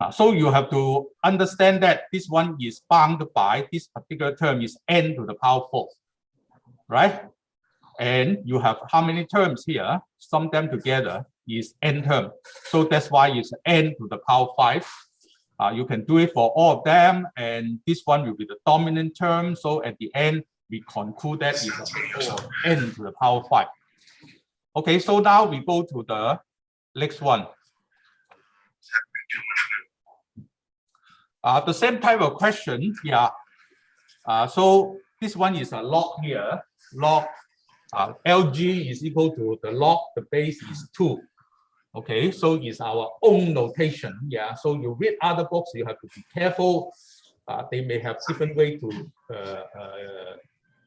So you have to understand that this one is bounded by this particular term is n to the power 4, right? And you have how many terms here? Sum them together is n term. So that's why it's n to the power 5. You can do it for all of them, and this one will be the dominant term. So at the end, we conclude that it's n to the power 5. Okay, so now we go to the next one. The same type of question, yeah. So this one is a log here. Log LG is equal to the log, the base is 2. Okay, so it's our own notation. Yeah, so you read other books, you have to be careful. They may have different way to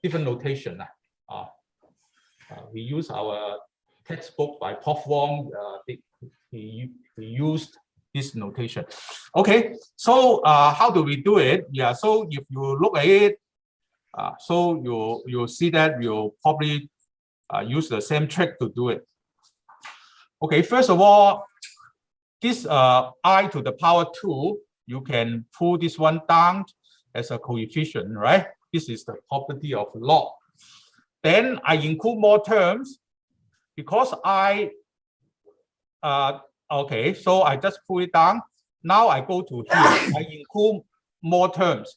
different notation. We use our textbook by Prof. Wong. He used this notation. Okay, so how do we do it? Yeah, so if you look at it, so you'll see that you'll probably use the same trick to do it. Okay, first of all, this I to the power 2, you can pull this one down as a coefficient, right? This is the property of log. Then I include more terms because I, okay, so I just pull it down. Now I go to here, I include more terms.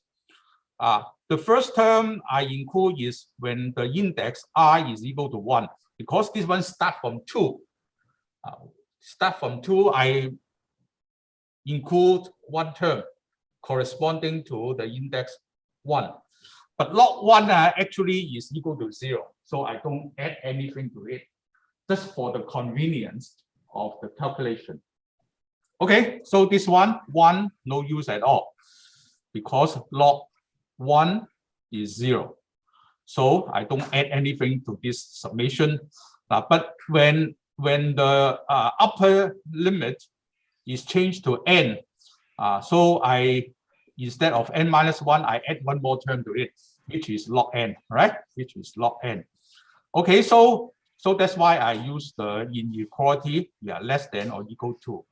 The first term I include is when the index I is equal to 1, because this one starts from 2. Start from 2, I include one term corresponding to the index 1. But log 1 actually is equal to 0. So I don't add anything to it, just for the convenience of the calculation. Okay, so this one, no use at all, because log 1 is 0. So I don't add anything to this summation. But when the upper limit is changed to n, so instead of n minus 1, I add one more term to it, which is log n, right? Which is log n. Okay, so that's why I use the inequality, yeah, less than or equal to.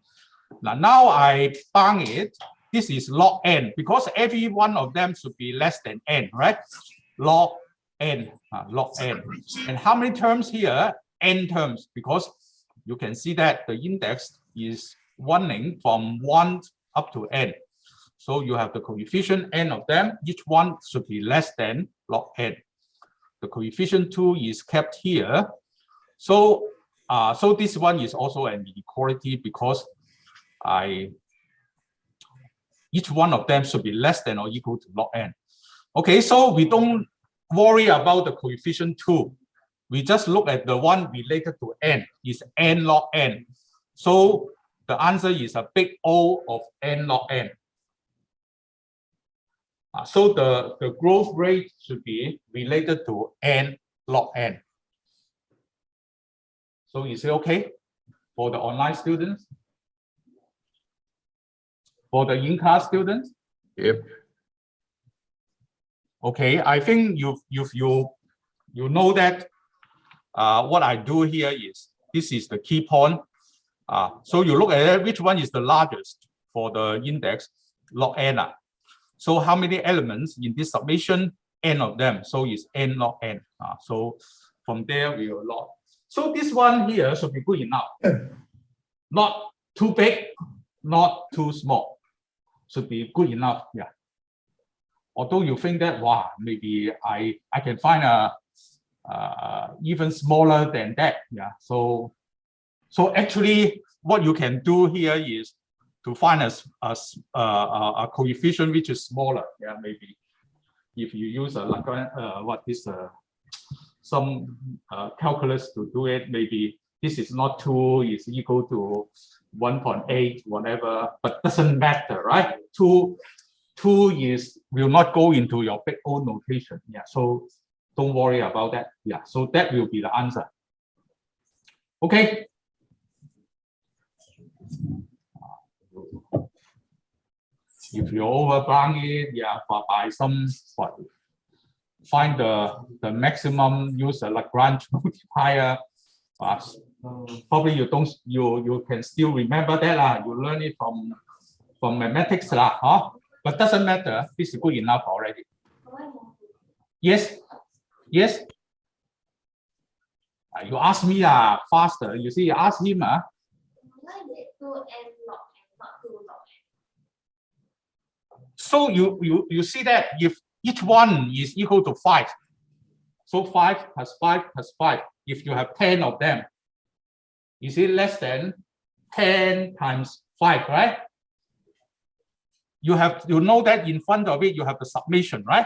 Now I bound it. This is log n, because every one of them should be less than n, right? Log n, log n. And how many terms here? N terms, because you can see that the index is running from 1 up to n. So you have the coefficient n of them. Each one should be less than log n. The coefficient 2 is kept here. So this one is also an inequality because each one of them should be less than or equal to log n. Okay, so we don't worry about the coefficient 2. We just look at the one related to n, is n log n. So the answer is a big O of n log n. So the growth rate should be related to n log n. So is it okay for the online students? For the in-class students? Yep. Okay, I think you know that what I do here is, this is the key point. So you look at it, which one is the largest for the index log n. So how many elements in this summation? N of them. So it's n log n. So from there we will log. So this one here should be good enough. Not too big, not too small. Should be good enough. Yeah. Although you think that, wow, maybe I can find a even smaller than that. Yeah. So actually, what you can do here is to find a coefficient which is smaller. Yeah, maybe if you use a Lagrange, some calculus to do it, maybe this is not 2, is equal to 1.8, whatever, but doesn't matter, right? 2 will not go into your big O notation. Yeah, so don't worry about that. Yeah, so that will be the answer. Okay. If you overbound it, yeah, by some find the maximum, use a Lagrange multiplier. Probably you can still remember that. You learn it from from mathematics lah, huh? But doesn't matter. This is good enough already. Yes, yes. You ask me faster. You see, you ask him. Why is it 2n log n, not 2 log n? So you see that if each one is equal to 5, so 5 plus 5 plus 5, if you have 10 of them, is it less than 10 times 5, right? You know that in front of it you have the summation, right?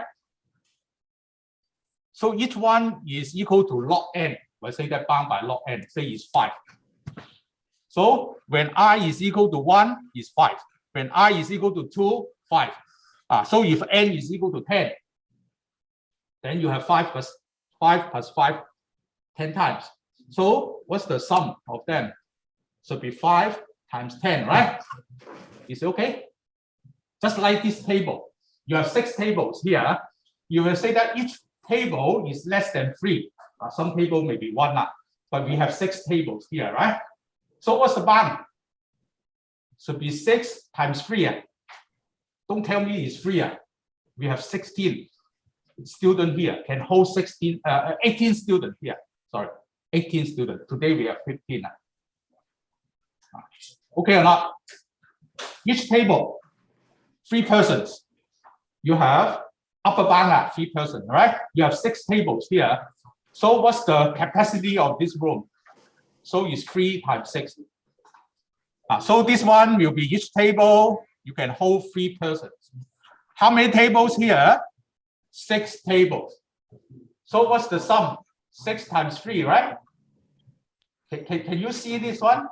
So each one is equal to log n. Let's say that bound by log n, say is 5. So when I is equal to 1 is 5. When I is equal to 2, 5. So if n is equal to 10, then you have 5 plus 5 plus 5, 10 times. So what's the sum of them? Should be 5 times 10, right? Is it okay? Just like this table. You have 6 tables here. You will say that each table is less than 3. Some table may be 1, but we have 6 tables here, right? So what's the bound? Should be 6 times 3. Don't tell me it's 3. We have 16 students here, can hold 18 students here. Sorry, 18 students. Today we have 15. Okay or not? Each table, 3 persons. You have upper bound 3 persons, right? You have 6 tables here. So what's the capacity of this room? So it's 3 times 6. So this one will be each table. You can hold 3 persons. How many tables here? 6 tables. So what's the sum? 6 times 3, right? Can you see this one?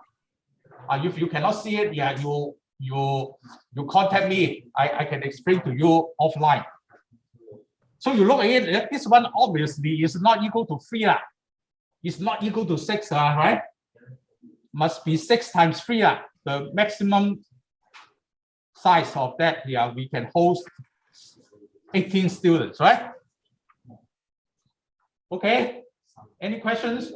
If you cannot see it, yeah, you contact me. I can explain to you offline. So you look at it, this one obviously is not equal to 3. It's not equal to 6, right? Must be 6 times 3. The maximum size of that, yeah, we can host 18 students, right? Okay. Any questions?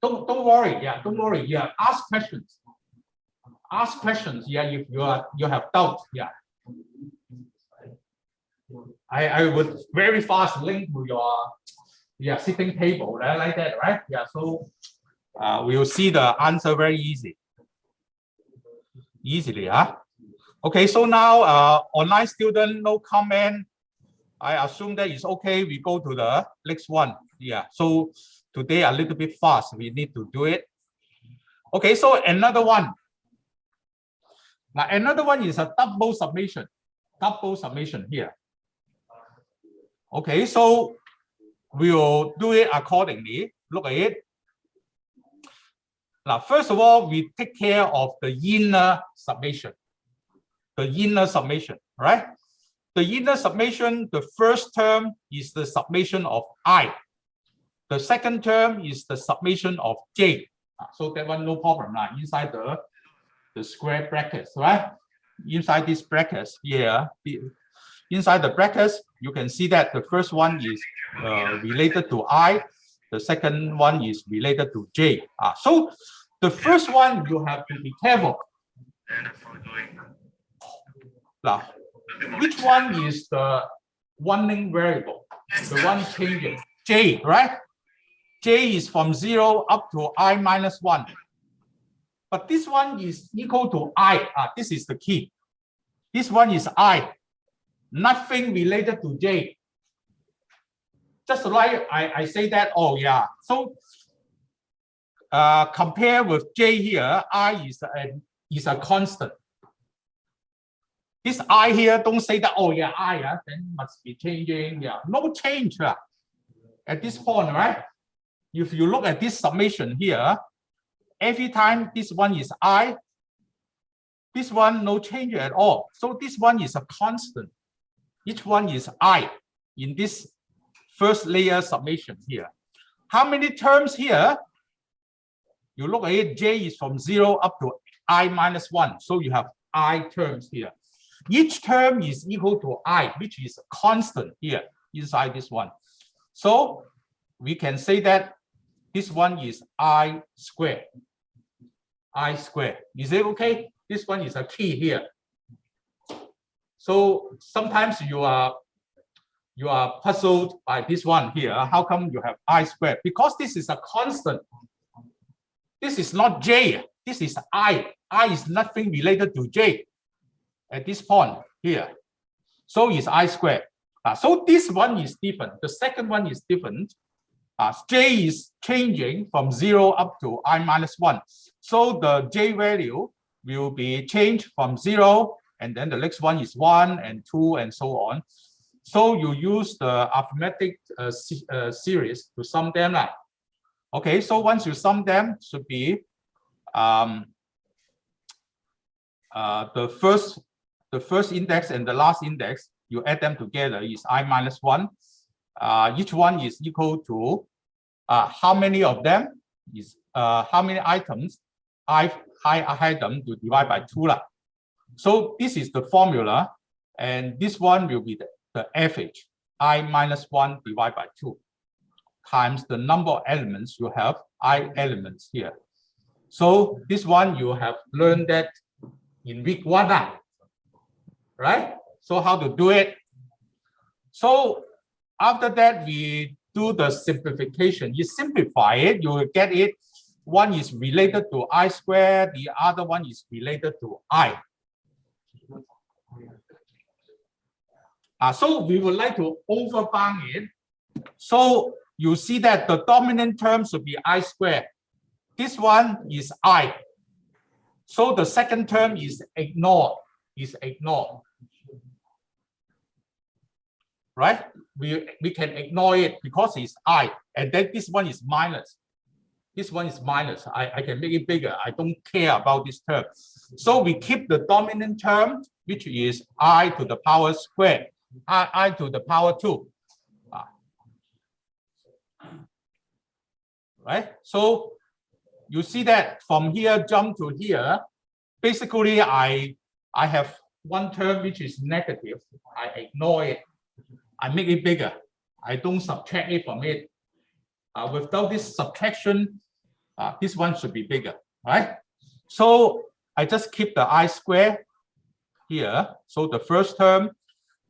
Don't worry. Yeah, don't worry. Yeah, ask questions. Ask questions. Yeah, if you have doubt. Yeah. I would very fast link to your sitting table like that, right? Yeah. So we will see the answer very easily. Okay. So now online student, no comment. I assume that is okay. We go to the next one. Yeah. So today a little bit fast. We need to do it. Okay. So another one. Now another one is a double summation. Double summation here. Okay. So we will do it accordingly. Look at it. Now, first of all, we take care of the inner summation. The inner summation, right? The inner summation, the first term is the summation of I. The second term is the summation of J. So that one, no problem. Inside the square brackets, right? Inside these brackets here, inside the brackets, you can see that the first one is related to I. The second one is related to J. So the first one, you have to be careful. Now, which one is the one-ning variable? The one changing. J, right? J is from 0 up to I minus 1. But this one is equal to I. This is the key. This one is I. Nothing related to J. Just like I say that, oh yeah. So compare with J here, I is a constant. This I here, don't say that, oh yeah, I then must be changing. Yeah, no change at this point, right? If you look at this summation here, every time this one is I, this one no change at all. So this one is a constant. Each one is I in this first layer summation here. How many terms here? You look at it, J is from 0 up to I minus 1. So you have I terms here. Each term is equal to I, which is a constant here inside this one. So we can say that this one is I squared. I square. Is it okay? This one is a key here. So sometimes you are puzzled by this one here. How come you have I squared? Because this is a constant. This is not J. This is I. I is nothing related to J at this point here. So it's I squared. So this one is different. The second one is different. J is changing from 0 up to I minus 1. So the J value will be changed from 0, and then the next one is 1 and 2 and so on. So you use the arithmetic series to sum them up. Okay, so once you sum them, should be the first index and the last index. You add them together is I minus 1. Each one is equal to how many of them is how many items item to divide by 2 lah. So this is the formula, and this one will be the average I minus 1 divided by 2 times the number of elements you have, I elements here. So this one you have learned that in week 1 now, right? So how to do it? So after that, we do the simplification. You simplify it, you will get it. One is related to I squared, the other one is related to I. So we would like to overbound it. So you see that the dominant term should be I squared. This one is I. So the second term is ignored. Right? We can ignore it because it's I. And then this one is minus. This one is minus. I can make it bigger. I don't care about this term. So we keep the dominant term, which is I to the power squared. I to the power 2. Right? So you see that from here jump to here. Basically, I have one term which is negative. I ignore it. I make it bigger. I don't subtract it from it. Without this subtraction, this one should be bigger, right? So I just keep the I squared here. So the first term,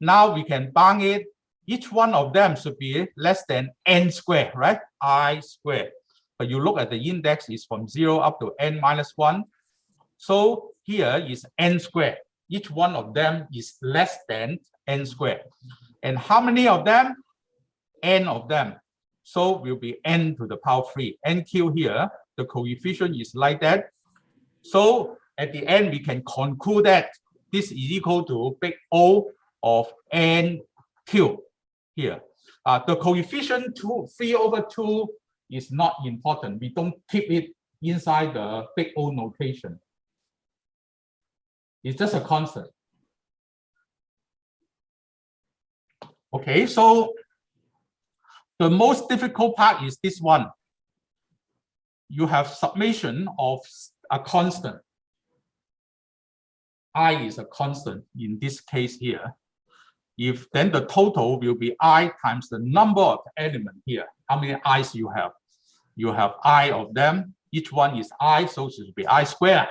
now we can bound it. Each one of them should be less than n squared, right? I squared. But you look at the index is from 0 up to n minus 1. So here is n squared. Each one of them is less than n squared. And how many of them? N of them. So will be n to the power 3. NQ here, the coefficient is like that. So at the end, we can conclude that this is equal to big O of NQ here. The coefficient 3/2 is not important. We don't keep it inside the big O notation. It's just a constant. Okay, so the most difficult part is this one. You have summation of a constant. I is a constant in this case here. If then the total will be I times the number of elements here. How many I's you have? You have I of them. Each one is I, so it should be I squared.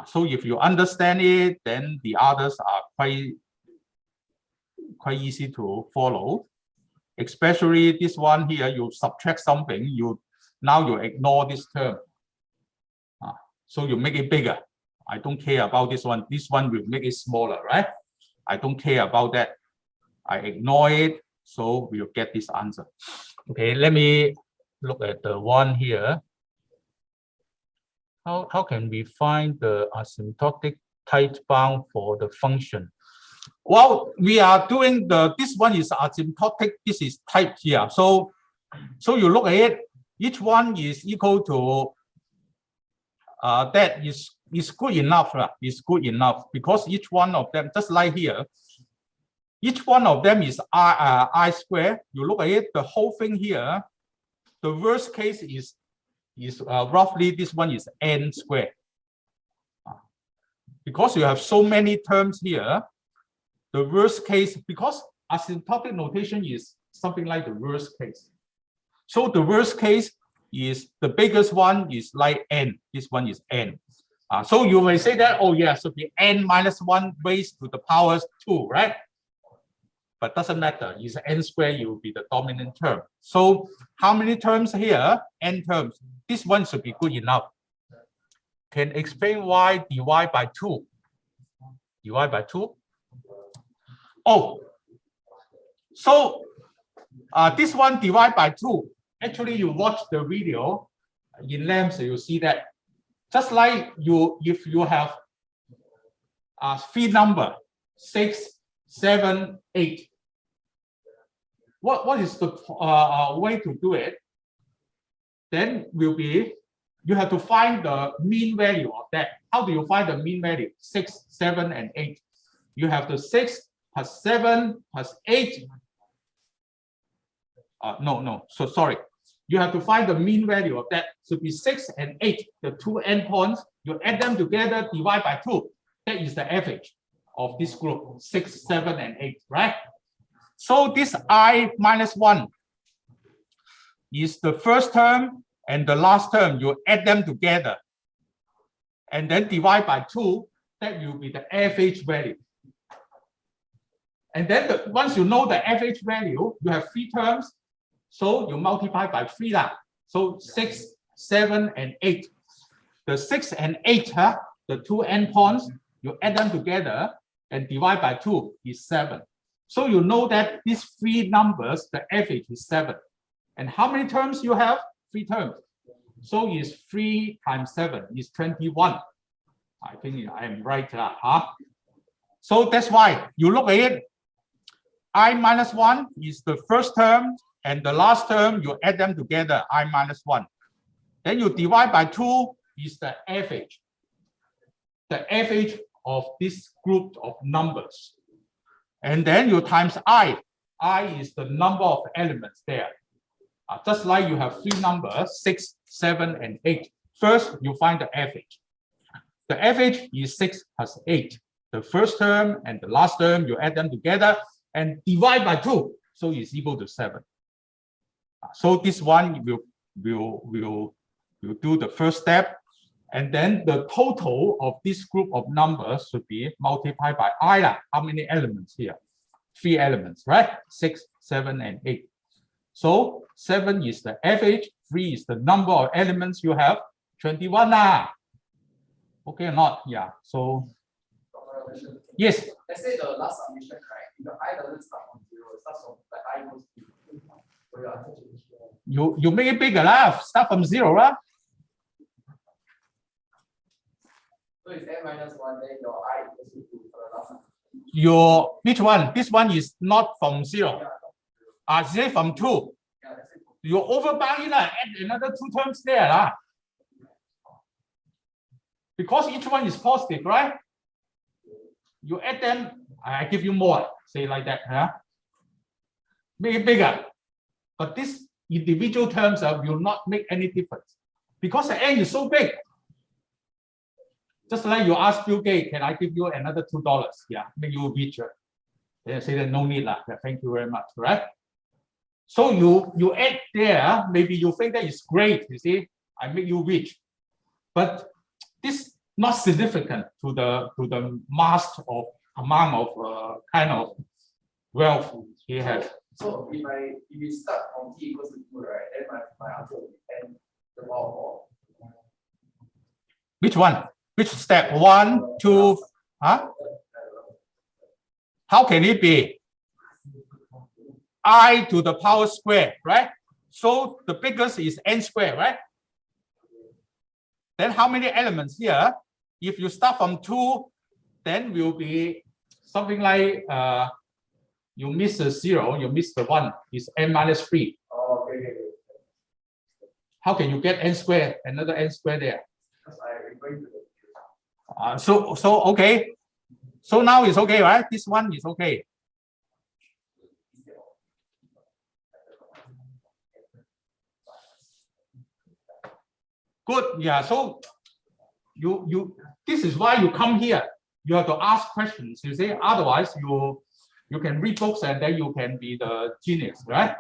So if you understand it, then the others are quite easy to follow. Especially this one here, you subtract something, now you ignore this term. So you make it bigger. I don't care about this one. This one will make it smaller, right? I don't care about that. I ignore it, so we'll get this answer. Okay, let me look at the one here. How can we find the asymptotic tight bound for the function? Well, we are doing this one is asymptotic, this is tight here. So you look at it, each one is equal to that is good enough. Is good enough because each one of them, just like here, each one of them is I squared. You look at it, the whole thing here, the worst case is roughly this one is n squared. Because you have so many terms here, the worst case, because asymptotic notation is something like the worst case. So the worst case, is the biggest one is like n. This one is n. So you may say that, oh yeah, should be n minus 1 raised to the power 2, right? But doesn't matter. It's n squared, you will be the dominant term. So how many terms here? N terms. This one should be good enough. Can explain why divide by 2. Divide by 2. Oh, so this one divide by 2. Actually, you watch the video in LAMS, you see that. Just like if you have 3 number, 6, 7, 8. What is the way to do it? Then will be, you have to find the mean value of that. How do you find the mean value? 6, 7, and 8. You have the 6 plus 7 plus 8. So sorry. You have to find the mean value of that. Should be 6 and 8, the 2 endpoints. You add them together, divide by 2. That is the average of this group, 6, 7, and 8, right? So this I minus 1 is the first term and the last term. You add them together and then divide by 2. That will be the average value. And then once you know the average value, you have 3 terms. So you multiply by 3 lah. So 6, 7, and 8. The 6 and 8, the 2 endpoints, you add them together and divide by 2 is 7. So you know that these 3 numbers, the average is 7. And how many terms you have? 3 terms. So is 3 times 7 is 21. I think I am right. So that's why you look at it. I minus 1 is the first term. And the last term, you add them together, I minus 1. Then you divide by 2 is the average. The average of this group of numbers. And then you times I. I is the number of elements there. Just like you have 3 numbers, 6, 7, and 8. First, you find the average. The average is 6 plus 8. The first term and the last term, you add them together and divide by 2. So it's equal to 7. So this one will do the first step, and then the total of this group of numbers should be multiplied by I. How many elements here? 3 elements, right? 6, 7, and 8. So 7 is the average, 3 is the number of elements you have, 21 lah. Okay or not? Yeah. So yes. Let's say the last submission, right? If the I doesn't start from 0, it starts from the I goes to 2. You make it bigger lah. Start from 0 lah. So it's n minus 1, then your I equals to 2 for the last one. Your which one? This one is not from 0. Say from 2. Yeah, You overbound it lah. Add another 2 terms there lah. Because each one is positive, right? You add them. I give you more. Say like that, huh? Make it bigger. But these individual terms will not make any difference because the n is so big. Just like you ask Bill Gates, can I give you another $2? Yeah, make you richer. They say that no need lah. Thank you very much, right? So you add there. Maybe you think that is great. You see, I make you rich, but this not significant to the mass of amount of kind of wealth he has. So if we start from t equals to 2, right, then my answer will be n the power of 4. Which one? Which step? 1, 2, huh? How can it be? I to the power square, right? So the biggest is n squared, right? Then how many elements here? If you start from 2, then will be something like you miss a 0, you miss the 1, is n minus 3. Oh, okay. How can you get n squared, another n squared there? Because I'm going to So okay. So now it's okay, right? This one is okay. Good. Yeah. So you this is why you come here. You have to ask questions. You see, otherwise you can read books and then you can be the genius, right?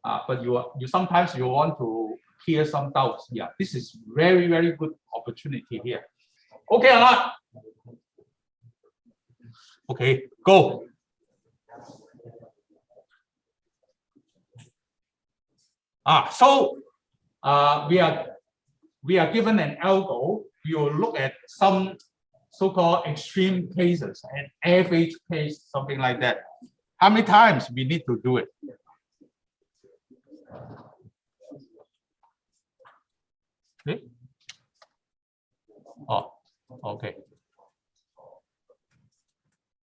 But you sometimes you want to clear some doubts. Yeah, this is very, very good opportunity here. Okay or not? Okay, go. So we are given an algo. We will look at some so-called extreme cases, an average case, something like that. How many times we need to do it? Okay. Oh, okay.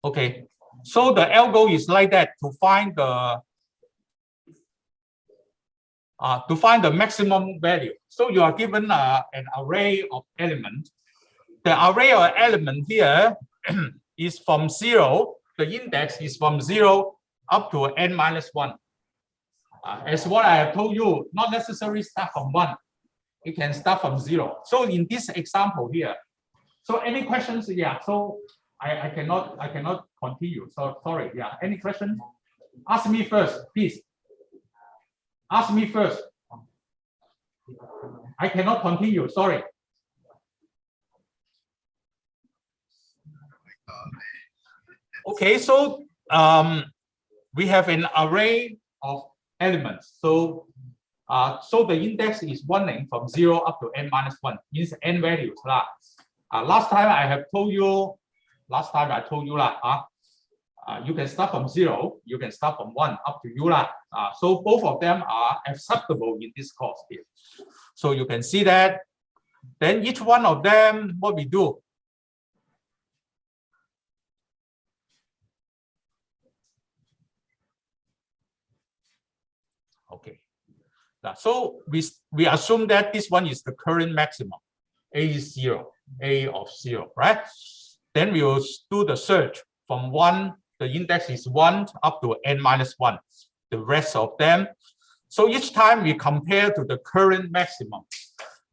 Okay. So the algo is like that to find the maximum value. So you are given an array of elements. The array of elements here is from 0. The index is from 0 up to n minus 1. As what I have told you, not necessarily start from 1. It can start from 0. So in this example here, so any questions? Yeah. So I cannot continue. So sorry. Yeah. Any questions? Ask me first, please. Ask me first. I cannot continue. Sorry. Okay, so we have an array of elements. So so the index is running from 0 up to n minus 1, means n values. Last time I told you you can start from 0, you can start from 1 up to u. So both of them are acceptable in this course here. So you can see that. Then each one of them, what we do? Okay. So we assume that this one is the current maximum. A is 0, A of 0, right? Then we will do the search from 1, the index is 1 up to n minus 1, the rest of them. So each time we compare to the current maximum.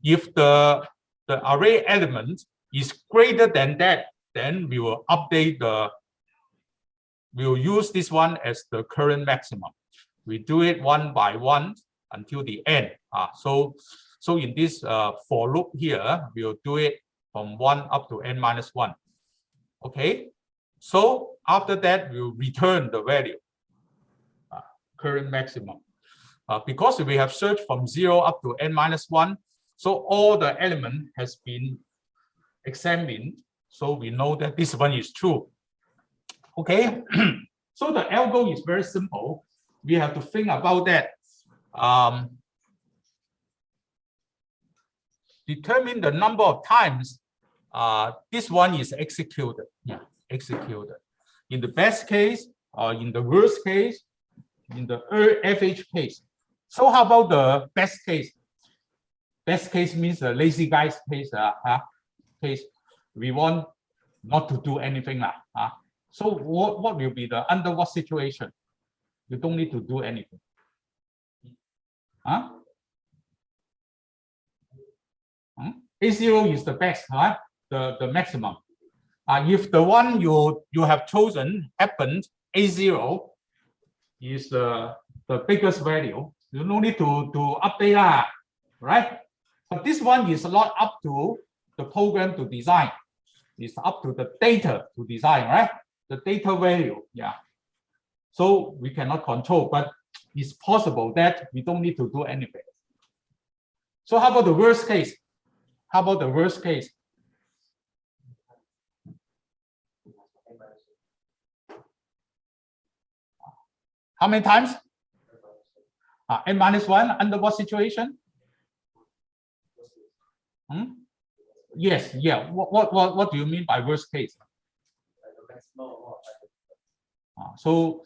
If the array element is greater than that, then we will update we will use this one as the current maximum. We do it one by one until the end. So in this for loop here, we will do it from 1 up to n minus 1. Okay. So after that, we'll return the value, current maximum. Because we have searched from 0 up to n minus 1, so all the element has been examined. So we know that this one is true. Okay. So the algo is very simple. We have to think about that. Determine the number of times this one is executed. Yeah, executed. In the best case, or in the worst case, in the average case. So how about the best case? Best case means the lazy guy's case. Case we want not to do anything. So what will be the under what situation? You don't need to do anything. A0 is the best, right? The maximum. If the one you have chosen happened, A0 is the biggest value, you don't need to update, right? But this one is not up to the program to design. It's up to the data to design, right? The data value, yeah. So we cannot control, but it's possible that we don't need to do anything. So how about the worst case? How about the worst case? How many times? N minus 1 under what situation? Yes, yeah. What do you mean by worst case? So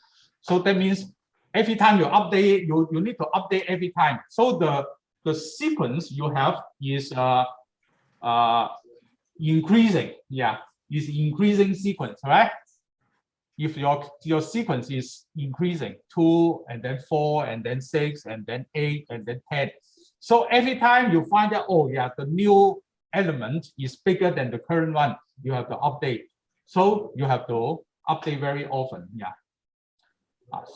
that means every time you update, you need to update every time. So the sequence you have is increasing. Yeah, is increasing sequence, right? If your sequence is increasing 2 and then 4 and then 6 and then 8 and then 10. So every time you find that, oh yeah, the new element is bigger than the current one, you have to update. So you have to update very often. Yeah.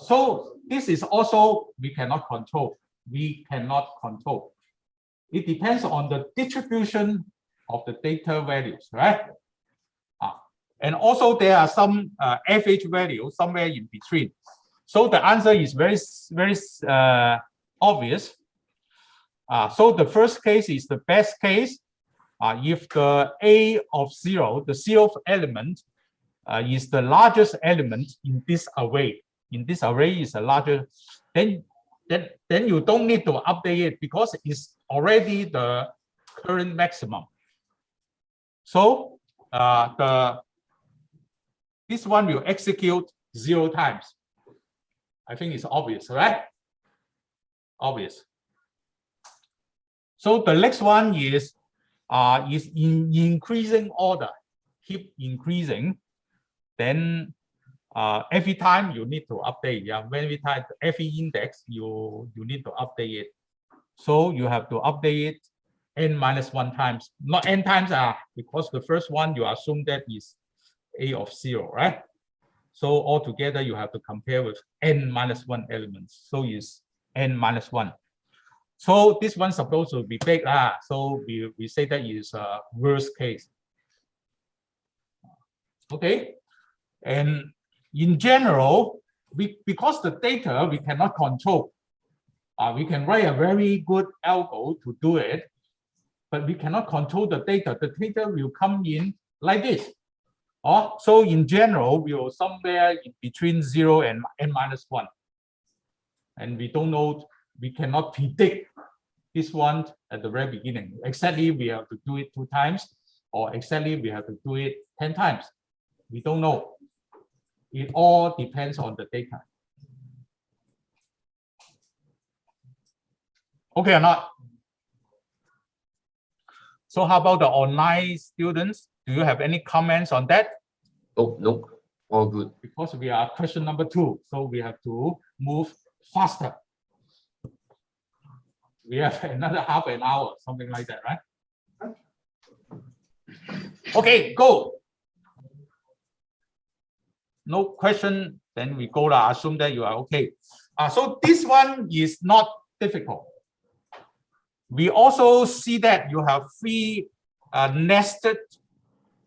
So this is also we cannot control. We cannot control. It depends on the distribution of the data values, right? And also there are some FH values somewhere in between. So the answer is very obvious. So the first case is the best case. If the A of 0, the 0th element, is the largest element in this array. In this array is a larger, then you don't need to update it because it's already the current maximum. So this one will execute 0 times. I think it's obvious, right? Obvious. So the next one is in increasing order, keep increasing. Then every time you need to update. Yeah, every time, every index you need to update it. So you have to update it n-1 times, not n times, because the first one you assume that is A of 0, right? So altogether you have to compare with n-1 elements. So it's n-1. So this one's supposed to be big. So we say that is a worst case. Okay. And in general, because the data we cannot control, we can write a very good algo to do it, but we cannot control the data. The data will come in like this. So in general, we are somewhere in between 0 and n-1. And we don't know, we cannot predict this one at the very beginning. Exactly, we have to do it 2 times, or exactly we have to do it 10 times. We don't know. It all depends on the data. Okay or not? So how about the online students? Do you have any comments on that? Oh, no, all good. Because we are question number 2, so we have to move faster. We have another half an hour, something like that, right? Okay, go. No question, then we go. Assume that you are okay. So this one is not difficult. We also see that you have 3 nested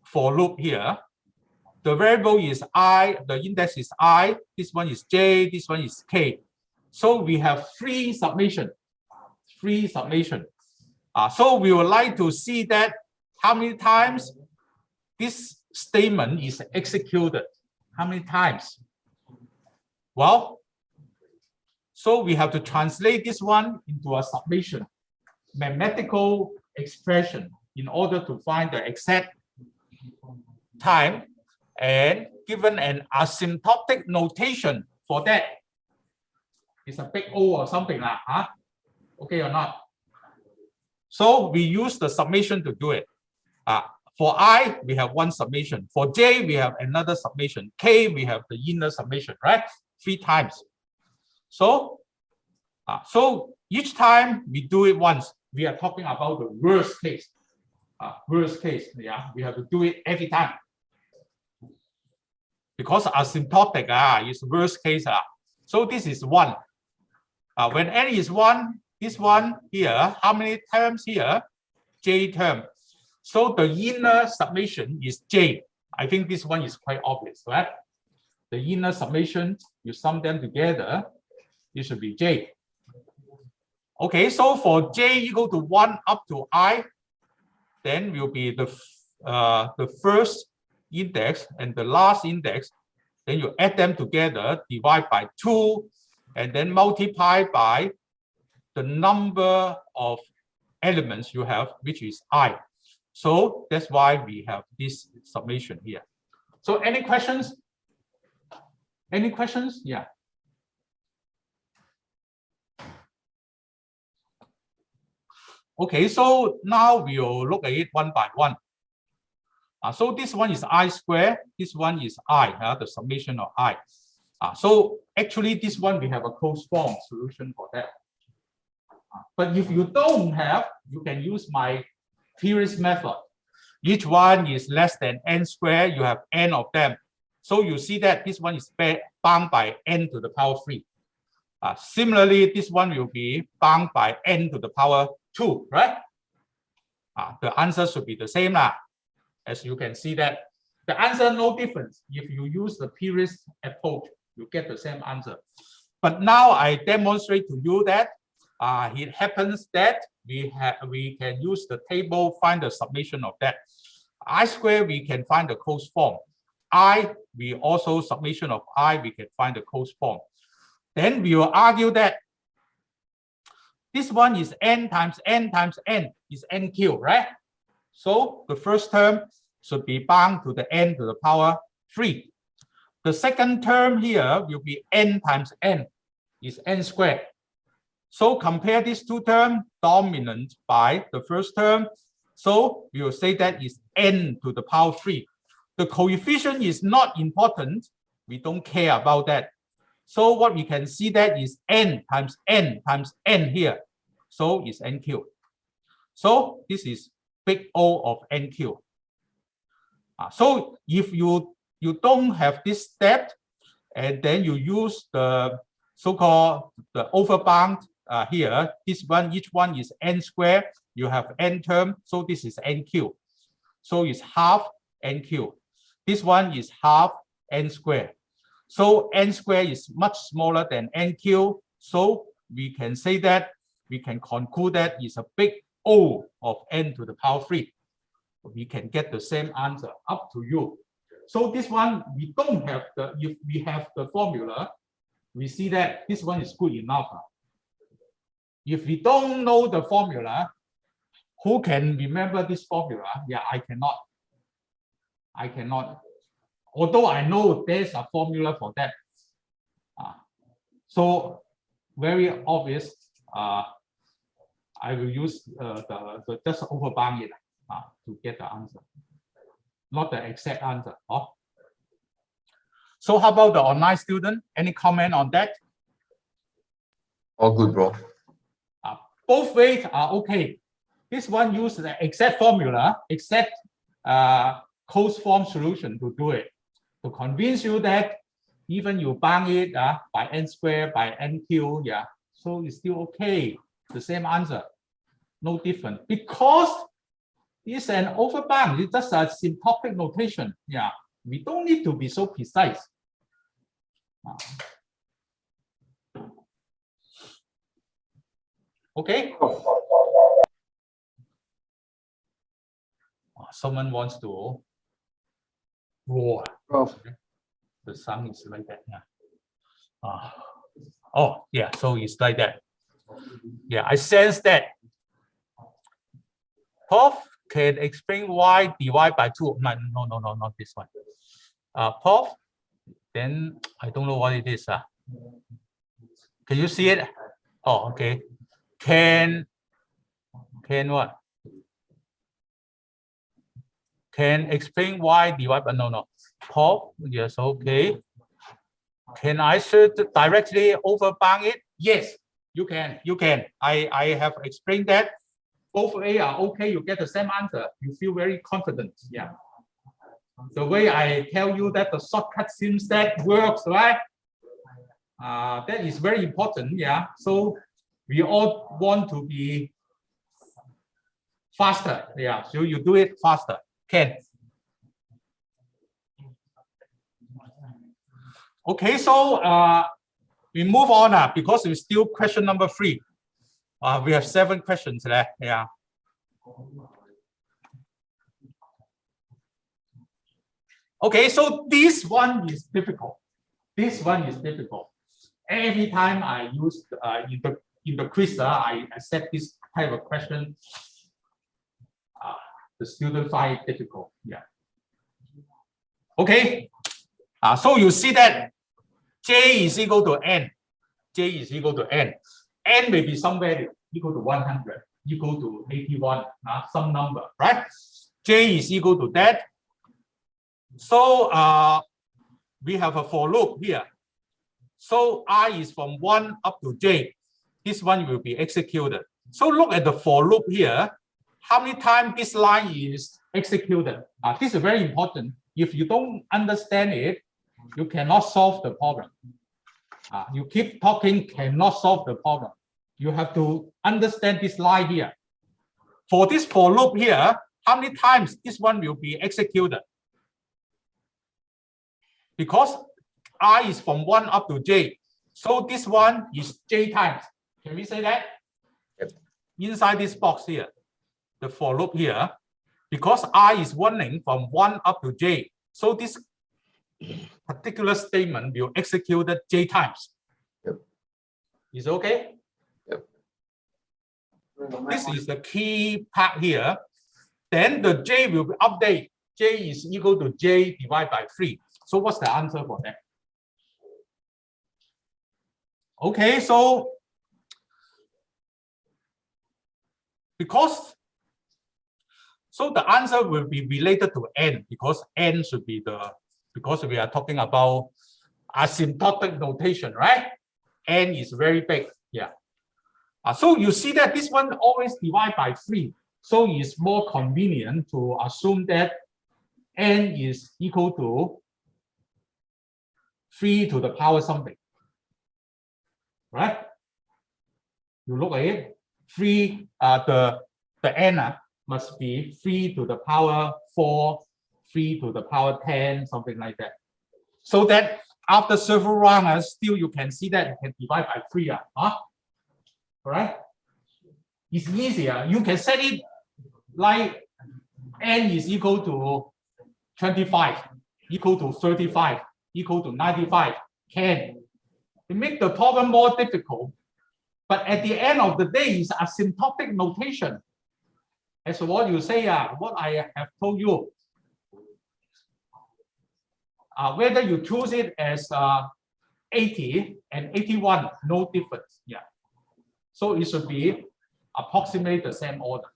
for loop here. The variable is I, the index is I, this one is J, this one is K. So we have 3 summation. 3 summation. So we would like to see that how many times this statement is executed. How many times? Well, so we have to translate this one into a summation, mathematical expression in order to find the exact time, and given an asymptotic notation for that. It's a big O or something like that. Okay or not? So we use the summation to do it. For I, we have 1 summation. For J, we have another summation. K, we have the inner summation, right? 3 times. So, so each time we do it once, we are talking about the worst case. Worst case, yeah, we have to do it every time. Because asymptotic is worst case. So this is 1. When n is 1, this one here, how many terms here? J term. So the inner summation is J. I think this one is quite obvious, right? The inner summation, you sum them together, it should be J. Okay, so for J equal to 1 up to I, then will be the first index and the last index. Then you add them together, divide by 2, and then multiply by the number of elements you have, which is I. So that's why we have this summation here. So any questions? Any questions? Yeah. Okay, so now we'll look at it one by one. So this one is I squared, this one is I, the summation of I. So actually this one we have a closed form solution for that. But if you don't have, you can use my previous method. Each one is less than n squared, you have n of them. So you see that this one is bound by n to the power 3. Similarly, this one will be bound by n to the power 2, right? The answer should be the same lah. As you can see that the answer no difference. If you use the previous approach, you get the same answer. But now I demonstrate to you that it happens that we can use the table, find the summation of that. I square, we can find the closed form. We also summation of we can find the closed form. Then we will argue that this one is n times n times n is n cubed, right? So the first term should be bound to the n to the power 3. The second term here will be n times n is n squared. So compare these two terms dominant by the first term. So we will say that is n to the power 3. The coefficient is not important. We don't care about that. So what we can see that is n times n times n here. So it's n cubed. So this is big O of n cubed. So if you don't have this step, and then you use the so-called the overbound here, this one, each one is n squared. You have n term, so this is n cubed. So it's half n cubed. This one is half n squared. So n squared is much smaller than n cubed. So we can say that, we can conclude that it's a big O of n to the power 3. We can get the same answer, up to you. So this one, we don't have the, if we have the formula, we see that this one is good enough. If we don't know the formula, who can remember this formula? Yeah, I cannot. I cannot. Although I know there's a formula for that. So very obvious. I will use the just overbound it to get the answer, not the exact answer. So how about the online student? Any comment on that? All good, bro. Both ways are okay. This one uses the exact formula, exact closed form solution to do it, to convince you that even you bound it by n squared, by n cubed, yeah, so it's still okay. The same answer, no different, because it's an overbound. It's just a symptotic notation. Yeah, we don't need to be so precise. Okay. Someone wants to roar. The sound is like that. Yeah. Oh, yeah. So it's like that. Yeah, I sense that. Prof can explain why divide by 2. No, not this one. Prof, then I don't know what it is. Can you see it? Oh, okay. Can what? Can explain why divide by no. Prof, yes, okay. Can I should directly overbound it? Yes, you can. You can. I have explained that. Both A are okay. You get the same answer. You feel very confident. Yeah. The way I tell you that the shortcut seems that works, right? That is very important. Yeah. So we all want to be faster. Yeah. So you do it faster. Can. Okay. So we move on because it's still question number 3. We have 7 questions left. Yeah. Okay, so this one is difficult. This one is difficult. Every time I use in the quiz, I set this type of question. The student find it difficult. Yeah. Okay. So you see that J is equal to N. J is equal to N. N may be some value equal to 100, equal to 81, some number, right? J is equal to that. So we have a for loop here. So I is from 1 up to J. This one will be executed. So look at the for loop here. How many times this line is executed? This is very important. If you don't understand it, you cannot solve the problem. You keep talking, cannot solve the problem. You have to understand this line here. For this for loop here, how many times this one will be executed? Because I is from 1 up to j. So this one is j times. Can we say that? Yep. Inside this box here, the for loop here, because I is running from 1 up to j. So this particular statement will execute it j times. Yep. Is it okay? Yep. This is the key part here. Then the j will be updated. J is equal to j divided by 3. So what's the answer for that? Okay, so the answer will be related to n, because n should be because we are talking about asymptotic notation, right? N is very big, yeah. So you see that this one always divide by 3. So it's more convenient to assume that n is equal to 3 to the power something, right? You look at it, 3, the n must be 3 to the power 4, 3 to the power 10, something like that. So that after several rounds, still you can see that you can divide by 3. All right? It's easier. You can set it like n is equal to 25, equal to 35, equal to 95, 10. It makes the problem more difficult. But at the end of the day, it's asymptotic notation. As what you say, what I have told you. Whether you choose it as 80 and 81, no difference. Yeah. So it should be approximately the same order.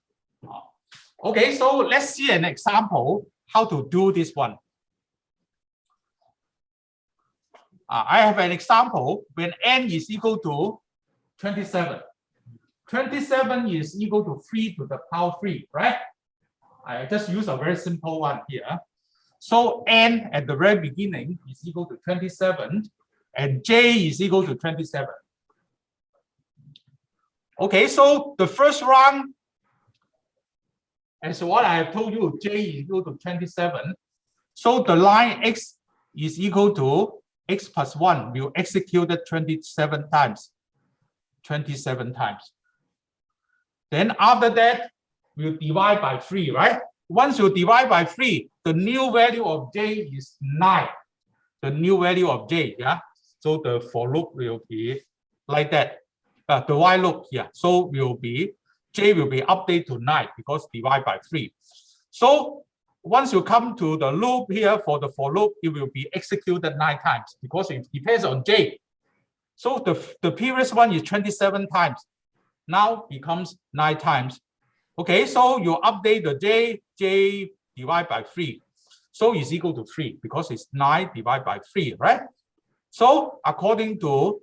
Okay, so let's see an example how to do this one. I have an example when n is equal to 27. 27 is equal to 3 to the power 3, right? I just use a very simple one here. So n at the very beginning is equal to 27 and j is equal to 27. Okay, so the first round, as what I have told you, j is equal to 27. So the line x is equal to x plus 1 will execute it 27 times. 27 times. Then after that, we'll divide by 3, right? Once you divide by 3, the new value of j is 9. The new value of j, yeah? So the for loop will be like that. The while loop here. So will be, j will be updated to 9 because divide by 3. So once you come to the loop here for the for loop, it will be executed 9 times because it depends on j. So the previous one is 27 times. Now becomes 9 times. Okay, so you update the j divided by 3. So it's equal to 3 because it's 9 divided by 3, right? So according to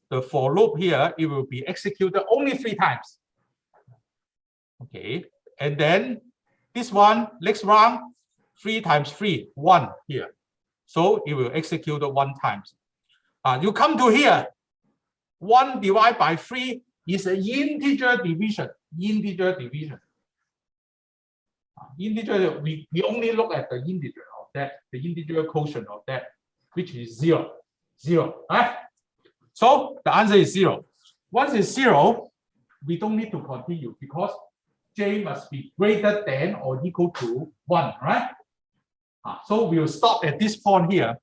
the for loop here, it will be executed only 3 times. Okay, and then this one, next round, 3 times 3, 1 here. So it will execute 1 times. You come to here, 1 divided by 3 is an integer division. Integer division. Integer, we only look at the integer of that, the integer quotient of that, which is 0. 0, right? So the answer is 0. Once it's 0, we don't need to continue because j must be greater than or equal to 1, right? So we'll stop at this point here.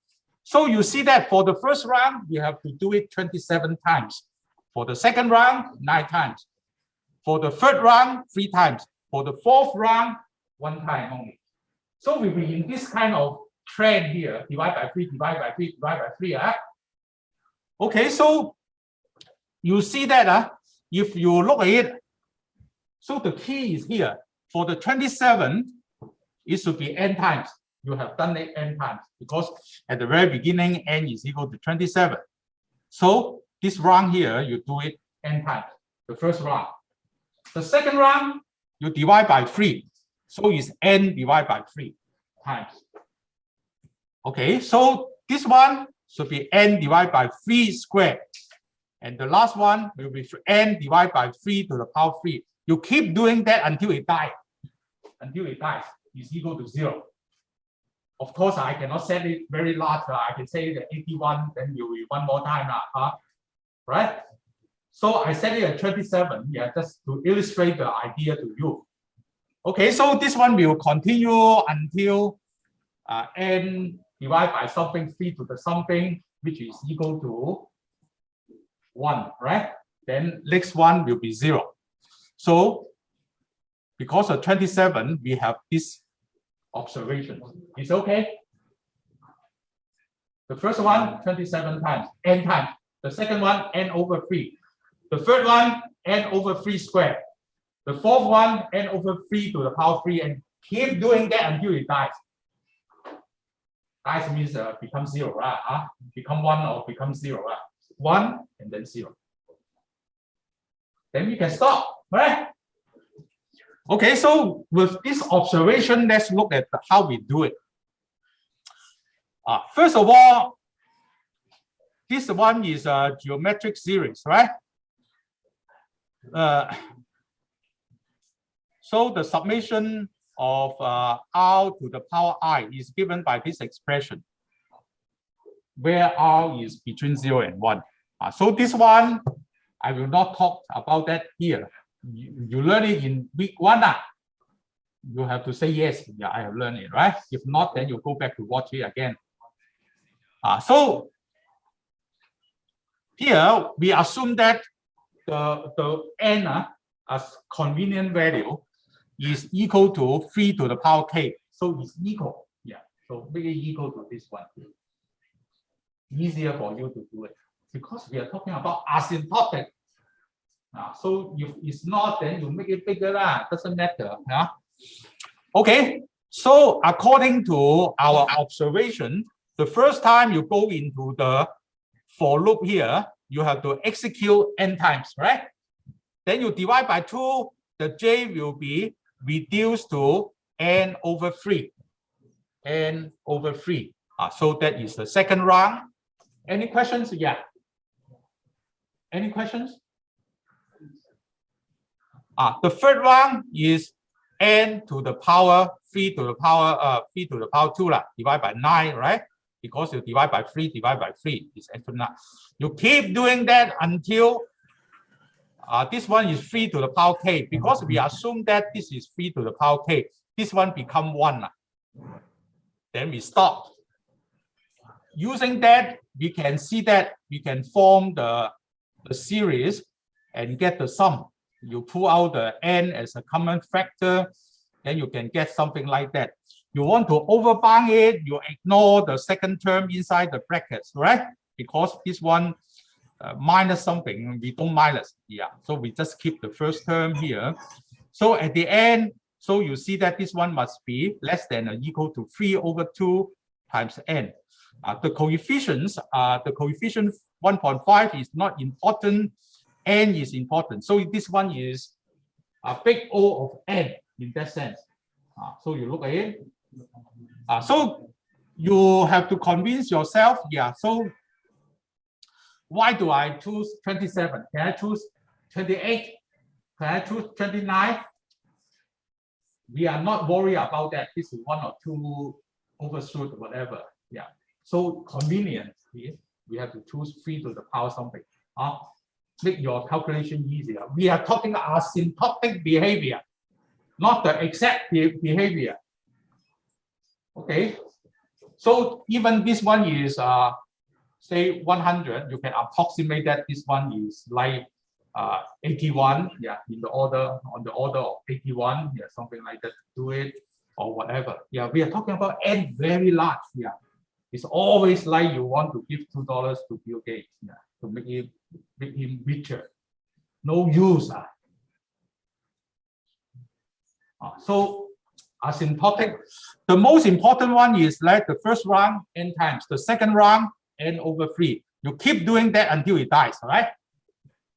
So you see that for the first round, we have to do it 27 times. For the second round, 9 times. For the third round, 3 times. For the fourth round, 1 time only. So we'll be in this kind of trend here, divide by 3, divide by 3, divide by 3. Okay, so you see that if you look at it, so the key is here. For the 27, it should be n times. You have done it n times because at the very beginning, n is equal to 27. So this round here, you do it n times, the first round. The second round, you divide by 3. So it's n divided by 3 times. Okay, so this one should be n divided by 3 squared. And the last one will be n divided by 3 to the power 3. You keep doing that until it dies. Until it dies, is equal to 0. Of course, I cannot set it very large. I can say the 81, then you will one more time, right? So I set it at 27, yeah, just to illustrate the idea to you. Okay, so this one will continue until n divided by something 3 to the something, which is equal to 1, right? Then next one will be 0. So because of 27, we have this observation. It's okay. The first one, 27 times, n times. The second one, n over 3. The third one, n over 3 squared. The fourth one, n over 3 to the power 3, and keep doing that until it dies. Dies means become 0, right? Become 1 or become 0, right? 1 and then 0. Then we can stop, right? Okay, so with this observation, let's look at how we do it. First of all, this one is a geometric series, right? So the summation of r to the power I is given by this expression, where r is between 0 and 1. So this one, I will not talk about that here. You learn it in week 1. You have to say yes. Yeah, I have learned it, right? If not, then you go back to watch it again. So here we assume that the n as convenient value is equal to 3 to the power k. So it's equal. Yeah. So make it equal to this one. Easier for you to do it because we are talking about asymptotic. So if it's not, then you make it bigger. Doesn't matter. Okay. So according to our observation, the first time you go into the for loop here, you have to execute n times, right? Then you divide by 2, the j will be reduced to n over 3. N over 3. So that is the second round. Any questions? Yeah. Any questions? The third one is n to the power 3 to the power 3 to the power 2 divided by 9, right? Because you divide by 3, divide by 3 is equal to 9. You keep doing that until this one is 3 to the power k. Because we assume that this is 3 to the power k, this one become 1. Then we stop. Using that, we can see that we can form the series and get the sum. You pull out the n as a common factor, then you can get something like that. You want to overbound it, you ignore the second term inside the brackets, right? Because this one minus something, we don't minus. Yeah, so we just keep the first term here. So at the end, so you see that this one must be less than or equal to 3 over 2 times n. The coefficients, the coefficient 1.5 is not important. N is important. So this one is a big O of n in that sense. So you look at it. So you have to convince yourself. Yeah. So why do I choose 27? Can I choose 28? Can I choose 29? We are not worried about that. This is 1 or 2 overshoot or whatever. Yeah. So convenient. We have to choose 3 to the power something. Make your calculation easier. We are talking asymptotic behavior, not the exact behavior. Okay. So even this one is say 100, you can approximate that this one is like 81. Yeah, in the order on the order of 81. Yeah, something like that. Do it or whatever. Yeah, we are talking about n very large. Yeah, it's always like you want to give $2 to Bill Gates. Yeah, to make him richer. No use. So asymptotic. The most important one is like the first round n times, the second round n over 3. You keep doing that until it dies, right?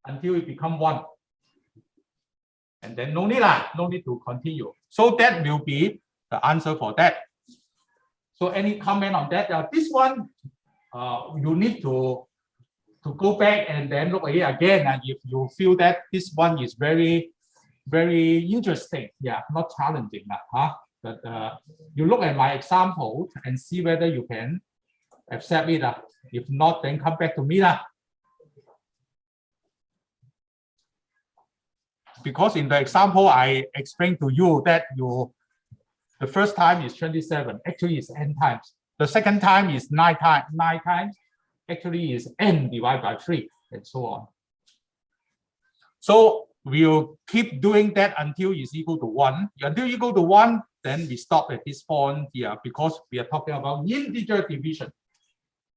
Until it becomes 1. And then no need to continue. So that will be the answer for that. So any comment on that? This one, you need to go back and then look at it again. And if you feel that this one is very very interesting. Yeah, not challenging. But you look at my example and see whether you can accept it. If not, then come back to me. Because in the example, I explained to you that the first time is 27, actually is n times. The second time is 9 times, actually is n divided by 3, and so on. So we'll keep doing that until it's equal to 1. Until equal to 1, then we stop at this point here because we are talking about integer division.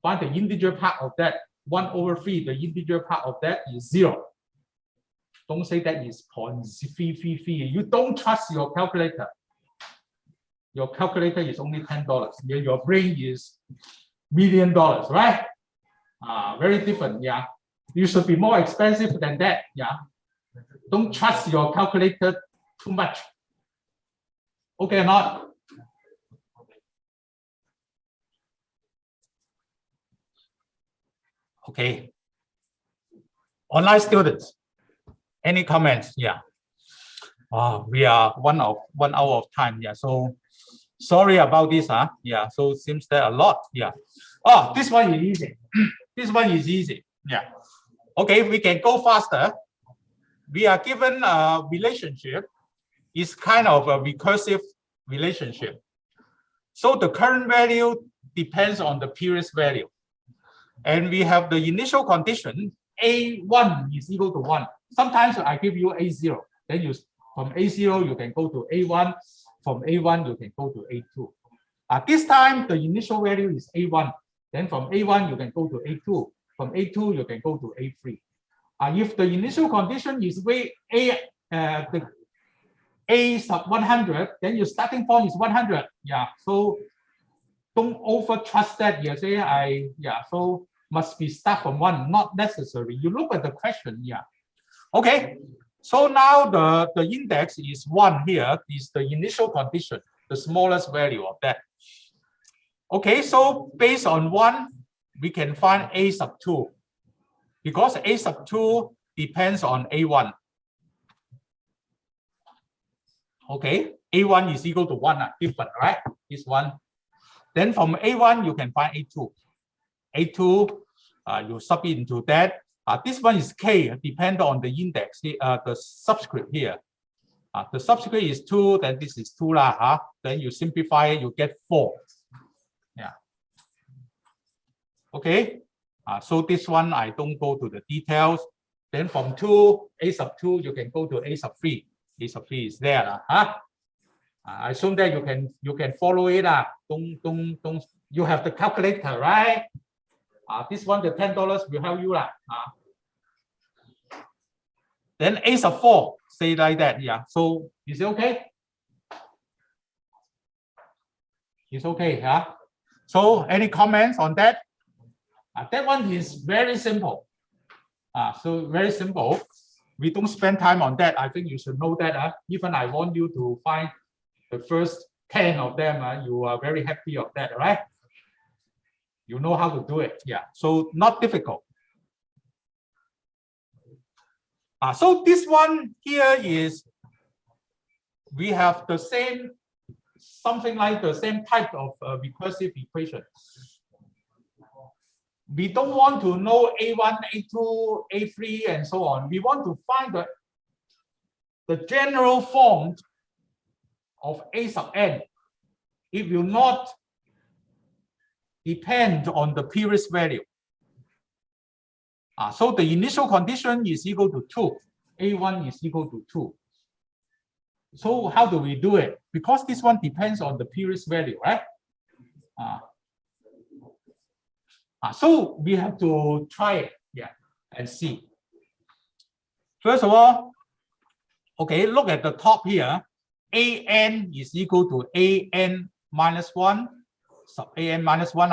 Find the integer part of that. 1/3, the integer part of that is 0. Don't say that is 0.333. You don't trust your calculator. Your calculator is only $10. Your brain is $1 million, right? Very different. Yeah, you should be more expensive than that. Yeah, don't trust your calculator too much. Okay or not? Okay. Online students, any comments? Yeah. We are 1 hour of time. Yeah. So sorry about this. Yeah. So it seems there are a lot. Yeah. Oh, this one is easy. This one is easy. Yeah. Okay, we can go faster. We are given a relationship. It's kind of a recursive relationship. So the current value depends on the previous value. And we have the initial condition, A1 is equal to 1. Sometimes I give you A0. Then from A0, you can go to A1. From A1, you can go to A2. This time, the initial value is A1. Then from A1, you can go to A2. From A2, you can go to A3. If the initial condition is A sub 100, then your starting point is 100. Yeah, so don't over trust that. You say so must be start from 1. Not necessary. You look at the question. Yeah. Okay. So now the index is 1 here. Is the initial condition, the smallest value of that. Okay. So based on 1, we can find A sub 2 because A sub 2 depends on A1. Okay, A1 is equal to 1, different, right? This one. Then from A1, you can find A2. A2, you sub into that. This one is K, depend on the index, the subscript here. The subscript is 2, then this is 2 lah. Then you simplify it, you get 4. Yeah. Okay. So this one, I don't go to the details. Then from 2, A sub 2, you can go to A sub 3. A sub 3 is there. I assume that you can follow it. Don't you have the calculator, right? This one, the $10 will help you. Then A sub 4, say like that. Yeah. So is it okay? It's okay. So any comments on that? That one is very simple. So very simple. We don't spend time on that. I think you should know that. Even I want you to find the first 10 of them. You are very happy of that, right? You know how to do it. Yeah. So not difficult. So this one here is we have the same, something like the same type of recursive equation. We don't want to know A1, A2, A3, and so on. We want to find the general form of A sub n. It will not depend on the previous value. So the initial condition is equal to 2. A1 is equal to 2. So how do we do it? Because this one depends on the previous value, right? So we have to try it, and see. First of all, okay, look at the top here. An is equal to an minus 1 sub an minus 1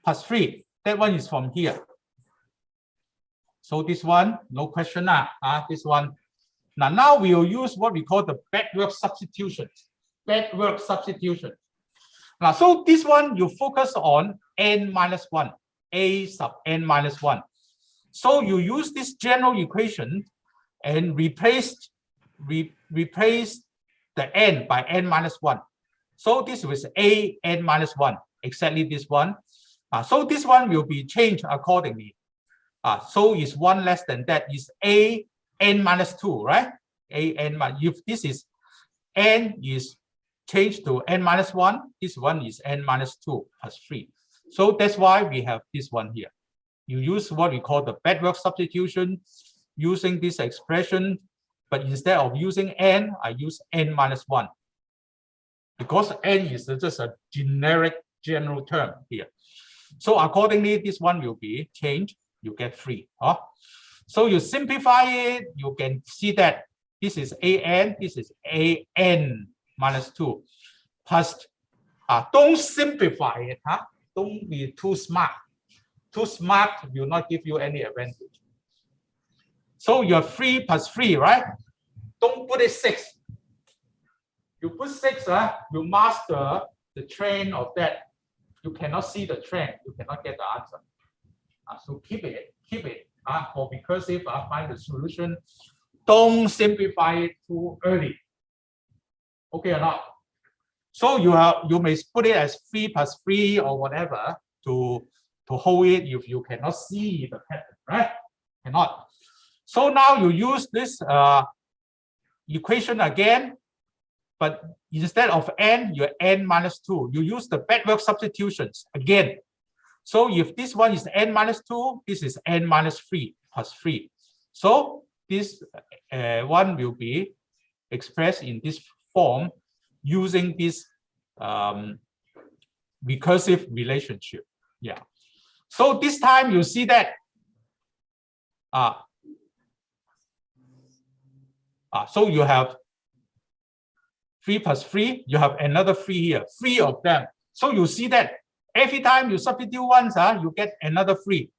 plus 3. That one is from here. So this one, no question. This one. Now we will use what we call the backward substitution. Backward substitution. So this one, you focus on n minus 1, A sub n minus 1. So you use this general equation and replace replace the n by n minus 1. So this was a n minus 1, exactly this one. So this one will be changed accordingly. So is 1 less than that is a n minus 2, right? A n minus, if this is n is changed to n minus 1, this one is n minus 2 plus 3. So that's why we have this one here. You use what we call the backward substitution using this expression, but instead of using n, I use n minus 1. Because n is just a general term here. So accordingly, this one will be changed. You get 3. So you simplify it, you can see that this is an, this is an minus 2 plus, don't simplify it, don't be too smart. Too smart will not give you any advantage. So you have 3 plus 3, right? Don't put it 6. You put 6, you master the trend of that. You cannot see the trend, you cannot get the answer. So keep it. For recursive, find the solution. Don't simplify it too early. Okay or not? So you may put it as 3 plus 3 or whatever to hold it if you cannot see the pattern, right? Cannot. So now you use this equation again, but instead of n, you're n minus 2. You use the backward substitutions again. So if this one is n minus 2, this is n minus 3 plus 3. So this one will be expressed in this form using this recursive relationship. Yeah. So this time you see that so you have 3 plus 3, you have another 3 here, 3 of them. So you see that every time you substitute once, you get another 3.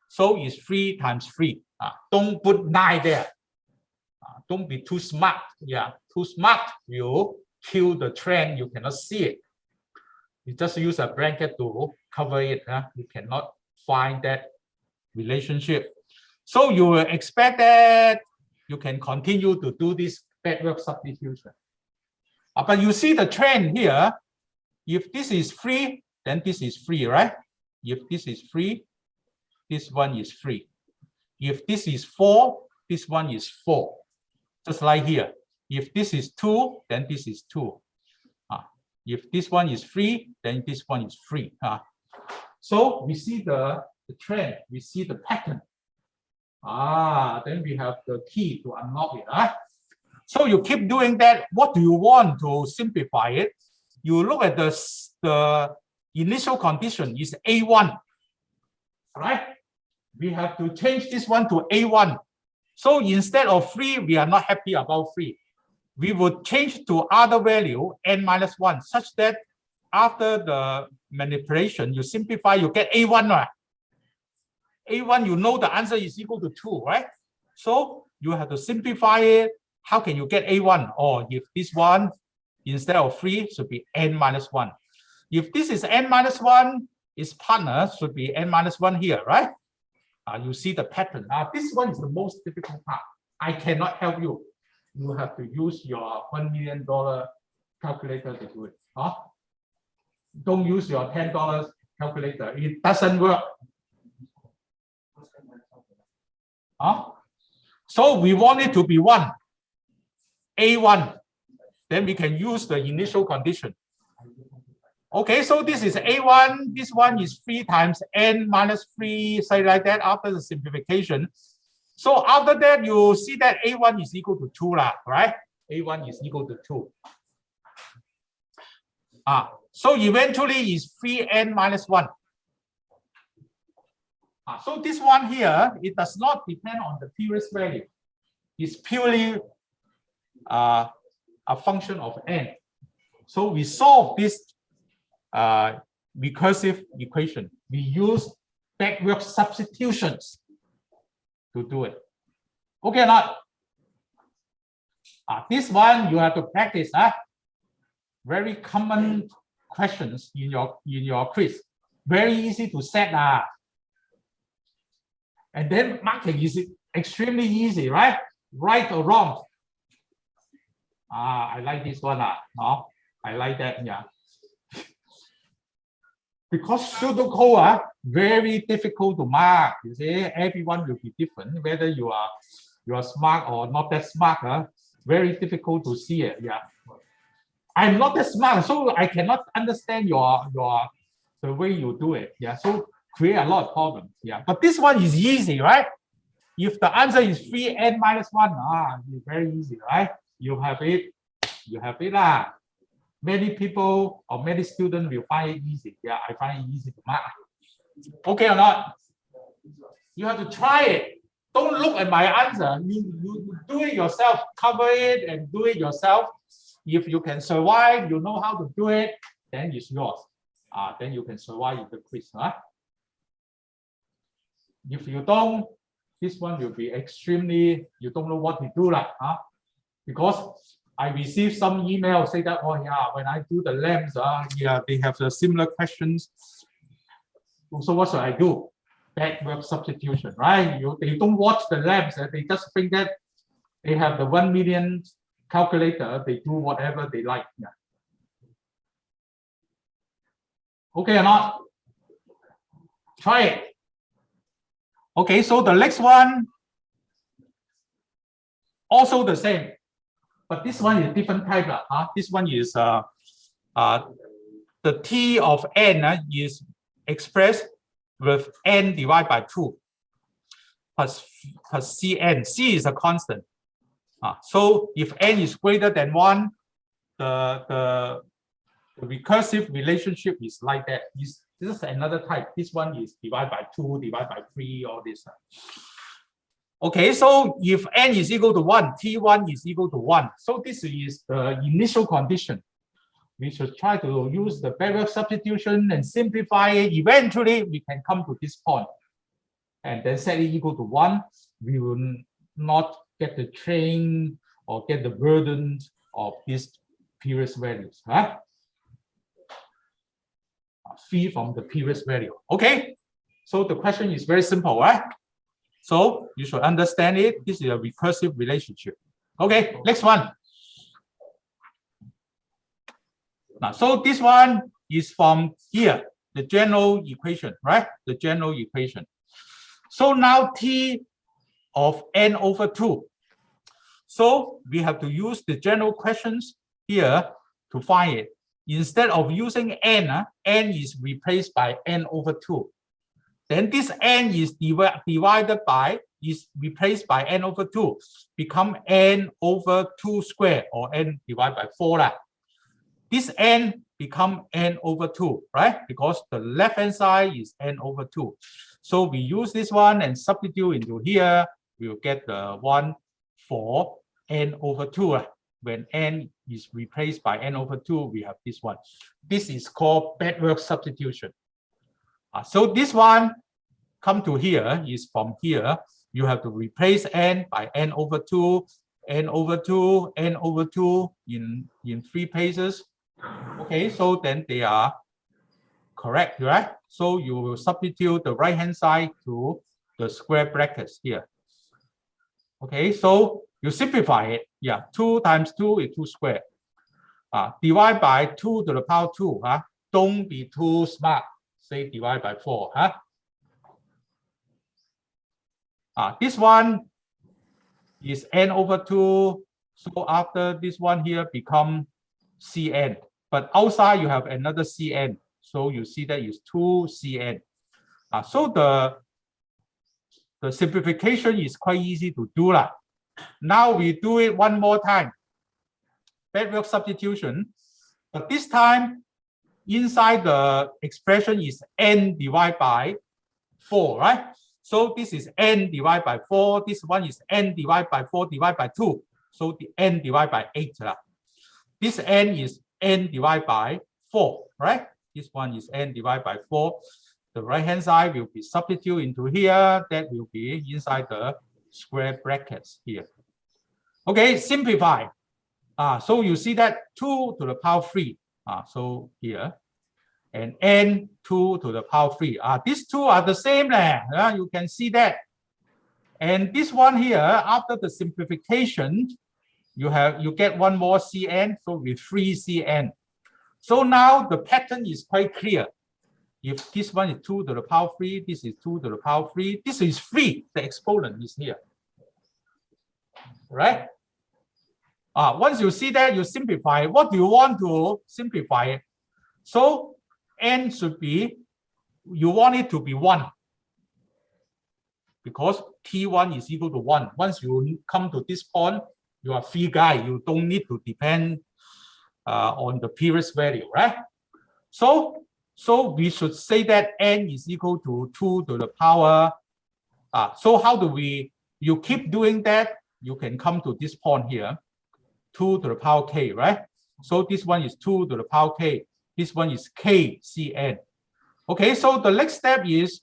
So it's 3 times 3. Don't put 9 there. Don't be too smart. Yeah, too smart will kill the trend. You cannot see it. You just use a blanket to cover it. You cannot find that relationship. So you will expect that you can continue to do this backward substitution. But you see the trend here. If this is 3, then this is 3, right? If this is 3, this one is 3. If this is 4, this one is 4. Just like here. If this is 2, then this is 2. If this one is 3, then this one is 3. So we see the trend, we see the pattern. Then we have the key to unlock it. So you keep doing that. What do you want to simplify it? You look at the initial condition is A1, right? We have to change this one to A1. So instead of 3, we are not happy about 3. We would change to other value, n minus 1, such that after the manipulation, you simplify, you get A1, right? A1, you know the answer is equal to 2, right? So you have to simplify it. How can you get A1? Or if this one, instead of 3, should be n minus 1. If this is n minus 1, its partner should be n minus 1 here, right? You see the pattern. This one is the most difficult part. I cannot help you. You have to use your $1 million calculator to do it. Don't use your $10 calculator. It doesn't work. So we want it to be 1. A1. Then we can use the initial condition. Okay, so this is A1. This one is 3 times n minus 3, say like that after the simplification. So after that, you see that A1 is equal to 2, right? A1 is equal to 2. So eventually is 3n minus 1. So this one here, it does not depend on the previous value. It's purely a function of n. So we solve this recursive equation. We use backward substitutions to do it. Okay, not. This one you have to practice. Very common questions in your quiz. Very easy to set. And then marking is extremely easy, right? Right or wrong. I like this one. No, I like that. Yeah. Because pseudocode very difficult to mark. You see, everyone will be different, whether you are smart or not that smart. Very difficult to see it. Yeah. I'm not that smart, so I cannot understand the way you do it. Yeah. So create a lot of problems. Yeah. But this one is easy, right? If the answer is 3n minus 1, it's very easy, right? You have it. You have it. Many people or many students will find it easy. Yeah, I find it easy to mark. Okay or not? You have to try it. Don't look at my answer. You do it yourself. Cover it and do it yourself. If you can survive, you know how to do it, then it's yours. Then you can survive in the quiz. If you don't, this one will be extremely, you don't know what to do. Because I received some email say that, oh yeah, when I do the lamps, yeah, they have the similar questions. So what should I do? Bad word substitution, right? They don't watch the lamps, they just think that they have the 1 million calculator, they do whatever they like. Yeah. Okay or not? Try it. Okay, so the next one, also the same. But this one is different type. This one is the t of n is expressed with n divided by 2 plus cn. C is a constant. So if n is greater than 1, the recursive relationship is like that. This is another type. This one is divided by 2, divided by 3, all this. Okay, so if n is equal to 1, t1 is equal to 1. So this is the initial condition. We should try to use the backward substitution and simplify it. Eventually, we can come to this point. And then set it equal to 1. We will not get the train or get the burden of these previous values. Free from the previous value. Okay, so the question is very simple, right? So you should understand it. This is a recursive relationship. Okay, next one. Now, so this one is from here, the general equation, right? The general equation. So now t of n over 2. So we have to use the general questions here to find it. Instead of using n, n is replaced by n over 2. Then this n is divided by, is replaced by n over 2, become n over 2 squared, or n divided by 4. This n become n over 2, right? Because the left-hand side is n over 2. So we use this one and substitute into here, we will get the 1 for n over 2. When n is replaced by n over 2, we have this one. This is called backward substitution. So this one come to here is from here. You have to replace n by n over 2, n over 2, n over 2 in 3 places. Okay, so then they are correct, right? So you will substitute the right-hand side to the square brackets here. Okay, so you simplify it. Yeah, 2 times 2 is 2 squared. Divide by 2 to the power 2. Don't be too smart. Say divide by 4. This one is n over 2. So after this one here become cn. But outside you have another cn. So you see that is 2 cn. So the simplification is quite easy to do. Now we do it one more time. Backward substitution. But this time, inside the expression is n divided by 4, right? So this is n divided by 4. This one is n divided by 4 divided by 2. So the n divided by 8. This n is n divided by 4, right? This one is n divided by 4. The right-hand side will be substituted into here. That will be inside the square brackets here. Okay, simplify. So you see that 2 to the power 3. So here. And n 2 to the power 3. These two are the same. You can see that. And this one here, after the simplification, you get one more Cn, so with 3 Cn. So now the pattern is quite clear. If this one is 2 to the power 3, this is 2 to the power 3, this is 3, the exponent is here. Right? Once you see that, you simplify. What do you want to simplify? So n should be, you want it to be 1. Because T1 is equal to 1. Once you come to this point, you are free guy. You don't need to depend on the previous value, right? So we should say that n is equal to 2 to the power. So how do you keep doing that? You can come to this point here, 2 to the power k, right? So this one is 2 to the power k. This one is k Cn. Okay, so the next step is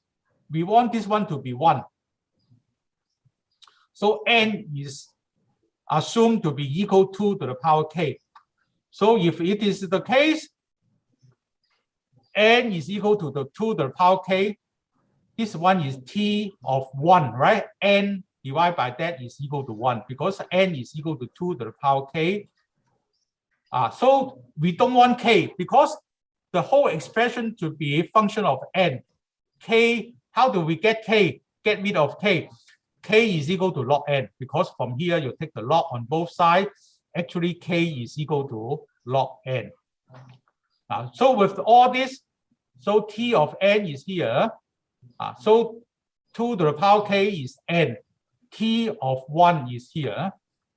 we want this one to be 1. So n is assumed to be equal to 2 to the power k. So if it is the case, n is equal to the 2 to the power k, this one is t of 1, right? N divided by that is equal to 1 because n is equal to 2 to the power k. So we don't want k because the whole expression should be a function of n. K, how do we get k? Get rid of k. K is equal to log n because from here you take the log on both sides. Actually, k is equal to log n. So with all this, so t of n is here. So 2 to the power k is n. T of 1 is here.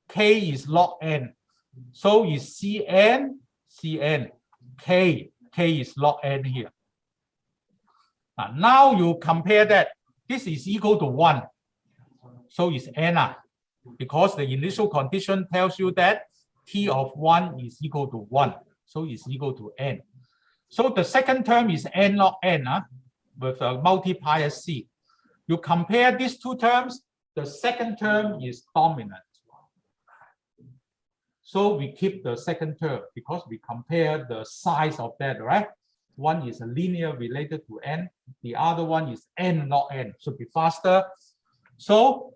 K is log n. So is Cn, k is log n here. Now you compare that. This is equal to 1. So it's n, because the initial condition tells you that t of 1 is equal to 1. So it's equal to n. So the second term is n log n with a multiplier c. You compare these two terms, the second term is dominant. So we keep the second term because we compare the size of that, right? One is a linear related to n. The other one is n log n, should be faster. So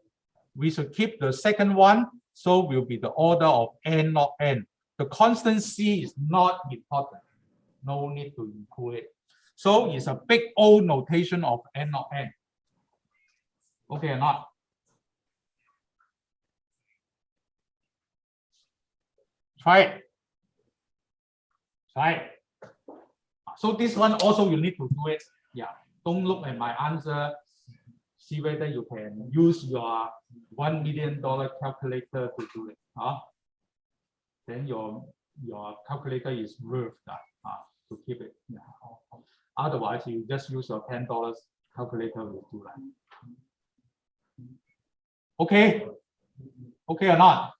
we should keep the second one. So will be the order of n log n. The constant c is not important. No need to include it. So it's a big O notation of n log n. Okay or not? Try it. Try it. So this one also you need to do it. Yeah. Don't look at my answer. See whether you can use your $1 million calculator to do it. Then your calculator is worth to keep it. Yeah. Otherwise, you just use your $10 calculator will do that. Okay. Okay or not?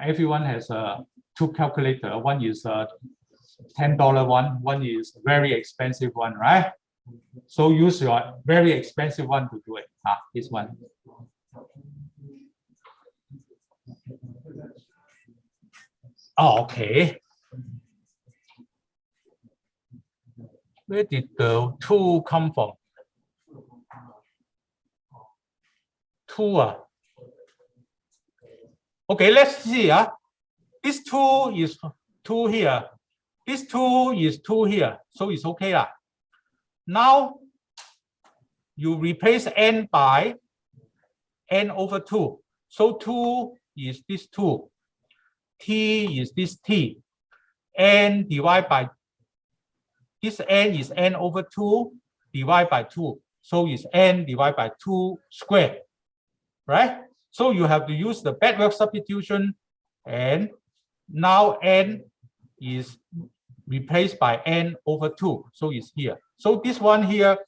Everyone has two calculators. One is $10 one. One is very expensive one, right? So use your very expensive one to do it. This one. Oh, okay. Where did the 2 come from? 2. Okay, let's see. This 2 is 2 here. This 2 is 2 here. So it's okay. Now you replace n by n over 2. So 2 is this 2. T is this t. N divided by this n is n over 2 divided by 2. So it's n divided by 2 squared. Right? So you have to use the backward substitution, and now n is replaced by n over 2. So it's here. So this one here,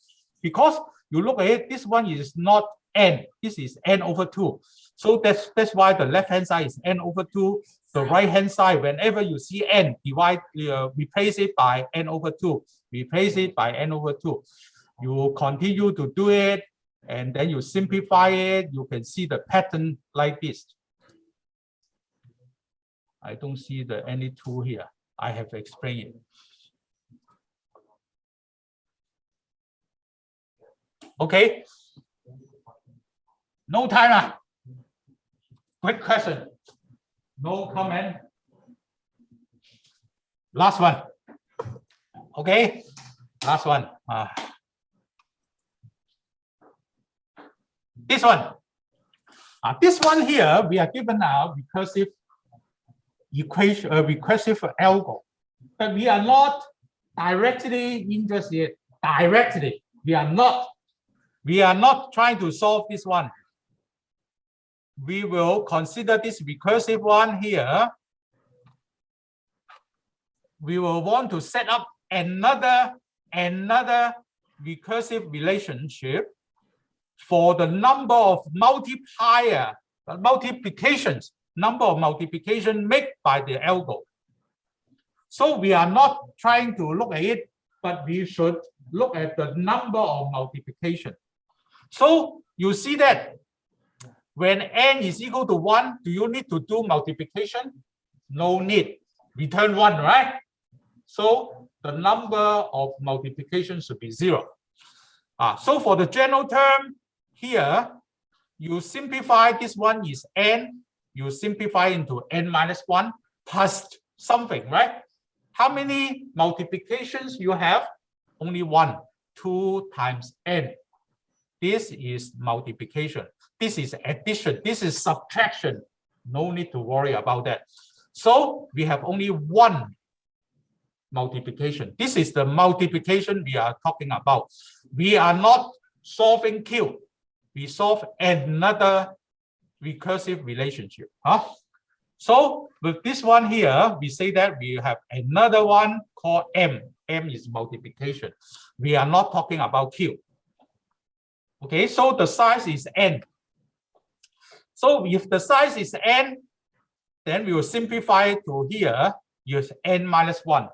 because you look at it, this one is not n. This is n over 2. So that's why the left-hand side is n over 2. The right-hand side, whenever you see n, replace it by n over 2. Replace it by n over 2. You continue to do it, and then you simplify it. You can see the pattern like this. I don't see any 2 here. I have explained it. Okay. No time. Quick question. No comment. Last one. Okay. Last one. This one. This one here, we are given now recursive equation, recursive algo, but we are not directly interested. Directly, we are not trying to solve this one. We will consider this recursive one here. We will want to set up another recursive relationship for the number of multiplications made by the algo. So we are not trying to look at it, but we should look at the number of multiplication. So you see that when n is equal to 1, do you need to do multiplication? No need. Return 1, right? So the number of multiplication should be 0. So for the general term here, you simplify this one is n, you simplify into n minus 1 plus something, right? How many multiplications you have? Only 1, 2 times n. This is multiplication. This is addition. This is subtraction. No need to worry about that. So we have only one multiplication. This is the multiplication we are talking about. We are not solving Q. We solve another recursive relationship. So with this one here, we say that we have another one called M. M is multiplication. We are not talking about Q. Okay, so the size is n. So if the size is n, then we will simplify to here, use n minus 1.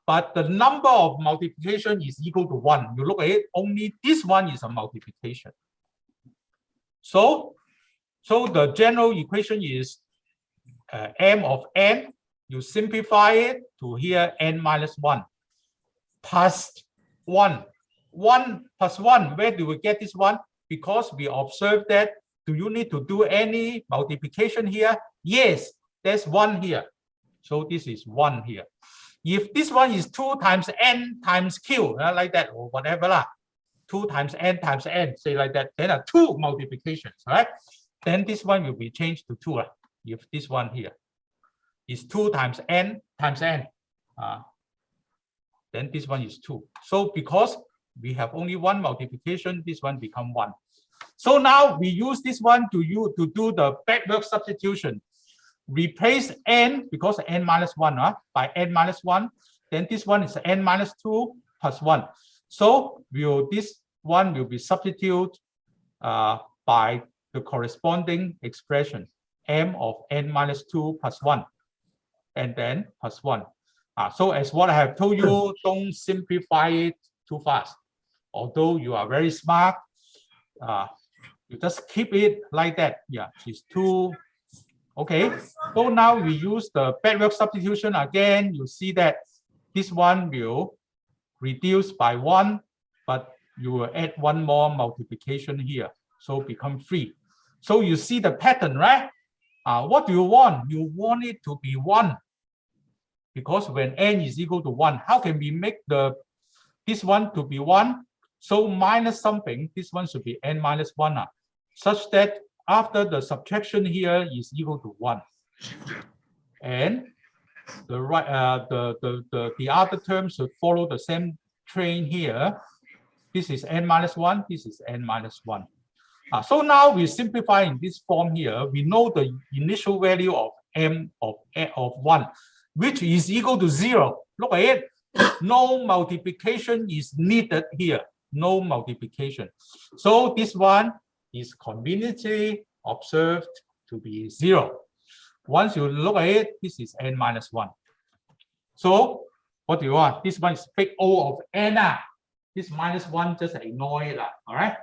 But the number of multiplication is equal to 1. You look at it, only this one is a multiplication. So the general equation is m of n. You simplify it to here n minus 1 plus 1. 1 plus 1, where do we get this one? Because we observe that, do you need to do any multiplication here? Yes, there's 1 here. So this is 1 here. If this one is 2 times n times q, like that, or whatever, 2 times n, say like that, then 2 multiplications, right? Then this one will be changed to 2. If this one here is 2 times n, then this one is 2. So because we have only one multiplication, this one become 1. So now we use this one to do the backward substitution. Replace n, because n minus 1 by n minus 1, then this one is n minus 2 plus 1. So this one will be substituted by the corresponding expression m of n minus 2 plus 1 and then plus 1. So as what I have told you, don't simplify it too fast. Although you are very smart, you just keep it like that. Yeah, it's 2. Okay, so now we use the backward substitution again. You see that this one will reduce by 1, but you will add one more multiplication here. So become 3. So you see the pattern, right? What do you want? You want it to be 1. Because when n is equal to 1, how can we make this one to be 1? So minus something, this one should be n minus 1, such that after the subtraction here is equal to 1. And the other term should follow the same train here. This is n minus 1, this is n minus 1. So now we simplify in this form here. We know the initial value of m of 1, which is equal to 0. Look at it. No multiplication is needed here. No multiplication. So this one is conveniently observed to be 0. Once you look at it, this is n minus 1. So what do you want? This one is big O of n. This minus 1, just ignore it. All right.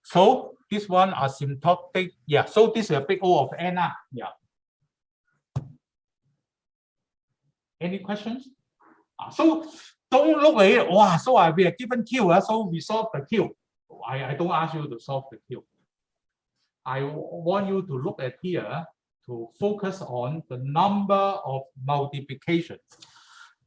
So this one asymptotic. Yeah. So this is a big O of n. Yeah. Any questions? So Don't look at it. Wow, so we are given Q, so we solve the Q. I don't ask you to solve the Q. I want you to look at here to focus on the number of multiplication.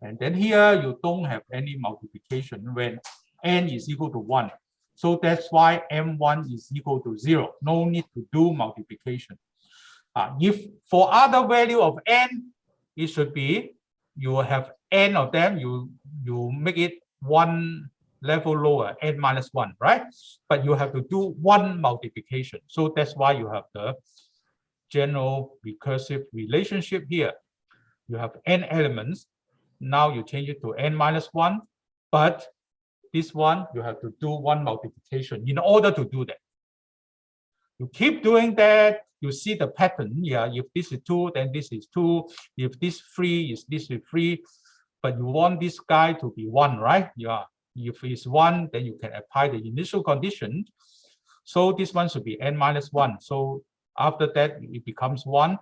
And then here you don't have any multiplication when n is equal to 1. So that's why m1 is equal to 0. No need to do multiplication. If for other value of n, it should be you have n of them, you make it one level lower, n minus 1, right? But you have to do one multiplication. So that's why you have the general recursive relationship here. You have n elements. Now you change it to n minus 1, but this one you have to do one multiplication in order to do that. You keep doing that, you see the pattern. Yeah, if this is 2, then this is 2. If this 3 is this is 3, but you want this guy to be 1, right? Yeah. If it's 1, then you can apply the initial condition. So this one should be n minus 1. So after that, it becomes 1.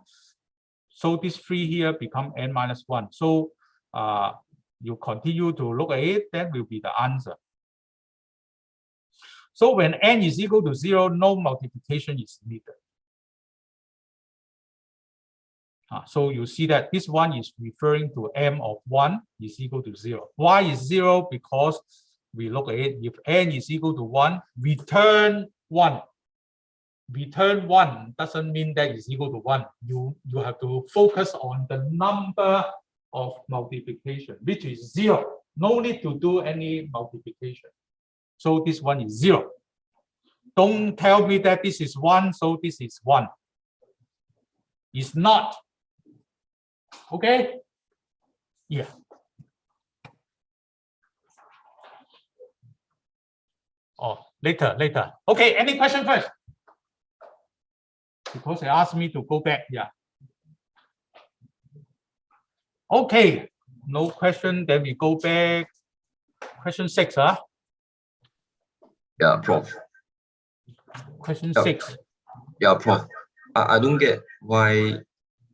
So this 3 here become n minus 1. So you continue to look at it, that will be the answer. So when n is equal to 0, no multiplication is needed. So you see that this one is referring to m of 1 is equal to 0. Why is 0? Because we look at it, if n is equal to 1, return 1. Return 1 doesn't mean that is equal to 1. You have to focus on the number of multiplication, which is 0. No need to do any multiplication. So this one is 0. Don't tell me that this is 1, so this is 1. It's not. Okay? Yeah. Oh, later. Okay, any question first? Because they asked me to go back. Yeah. Okay, no question. Then we go back. Question 6, huh? Yeah, Prof. Question Yep. 6. Yeah, Prof. I don't get why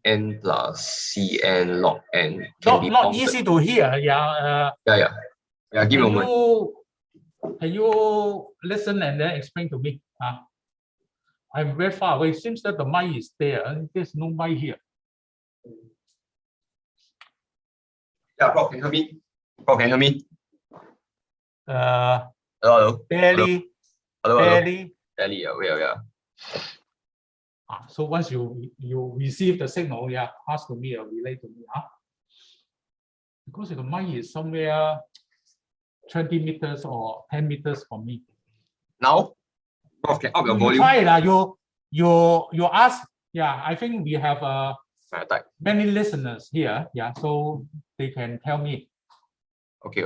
n plus cn log n can be Not counted. easy to hear. Yeah. Yeah, give me a moment. Can you listen and then explain to me? I'm very far away. It seems that the mic is there. There's no mic here. Yeah, Prof, can you hear me? Prof, can you hear me? Hello. Barely. Barely, yeah, yeah. So once you receive the signal, yeah, pass to me or relay to me. Because the mic is somewhere 20 meters or 10 meters from me. Now, Prof, can up your You volume? try it. You ask. Yeah, I think we have many listeners here. Yeah, so they can tell me. Okay.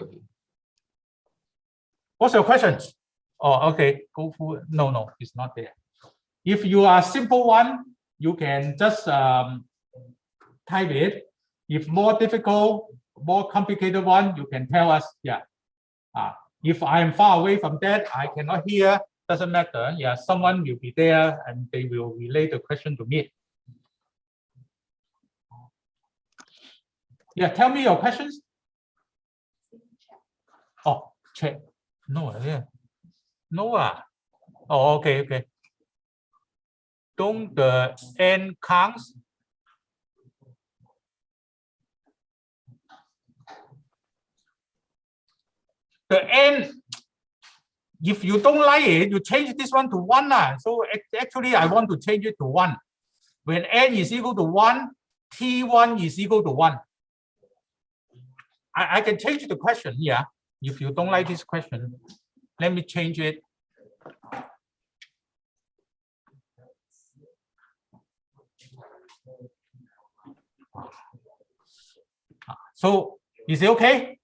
What's your questions? Oh, okay. Go for no, it's not there. If you are simple one, you can just type it. If more difficult, more complicated one, you can tell us. Yeah. If I am far away from that, I cannot hear. Doesn't matter. Yeah, someone will be there and they will relay the question to me. Yeah, tell me your questions. Oh, check. No, yeah. No. Oh, okay. Don't the n counts? The n, if you don't like it, you change this one to 1. So actually, I want to change it to 1. When n is equal to 1, t1 is equal to 1. I can change the question here. If you don't like this question, let me change it. So is it okay?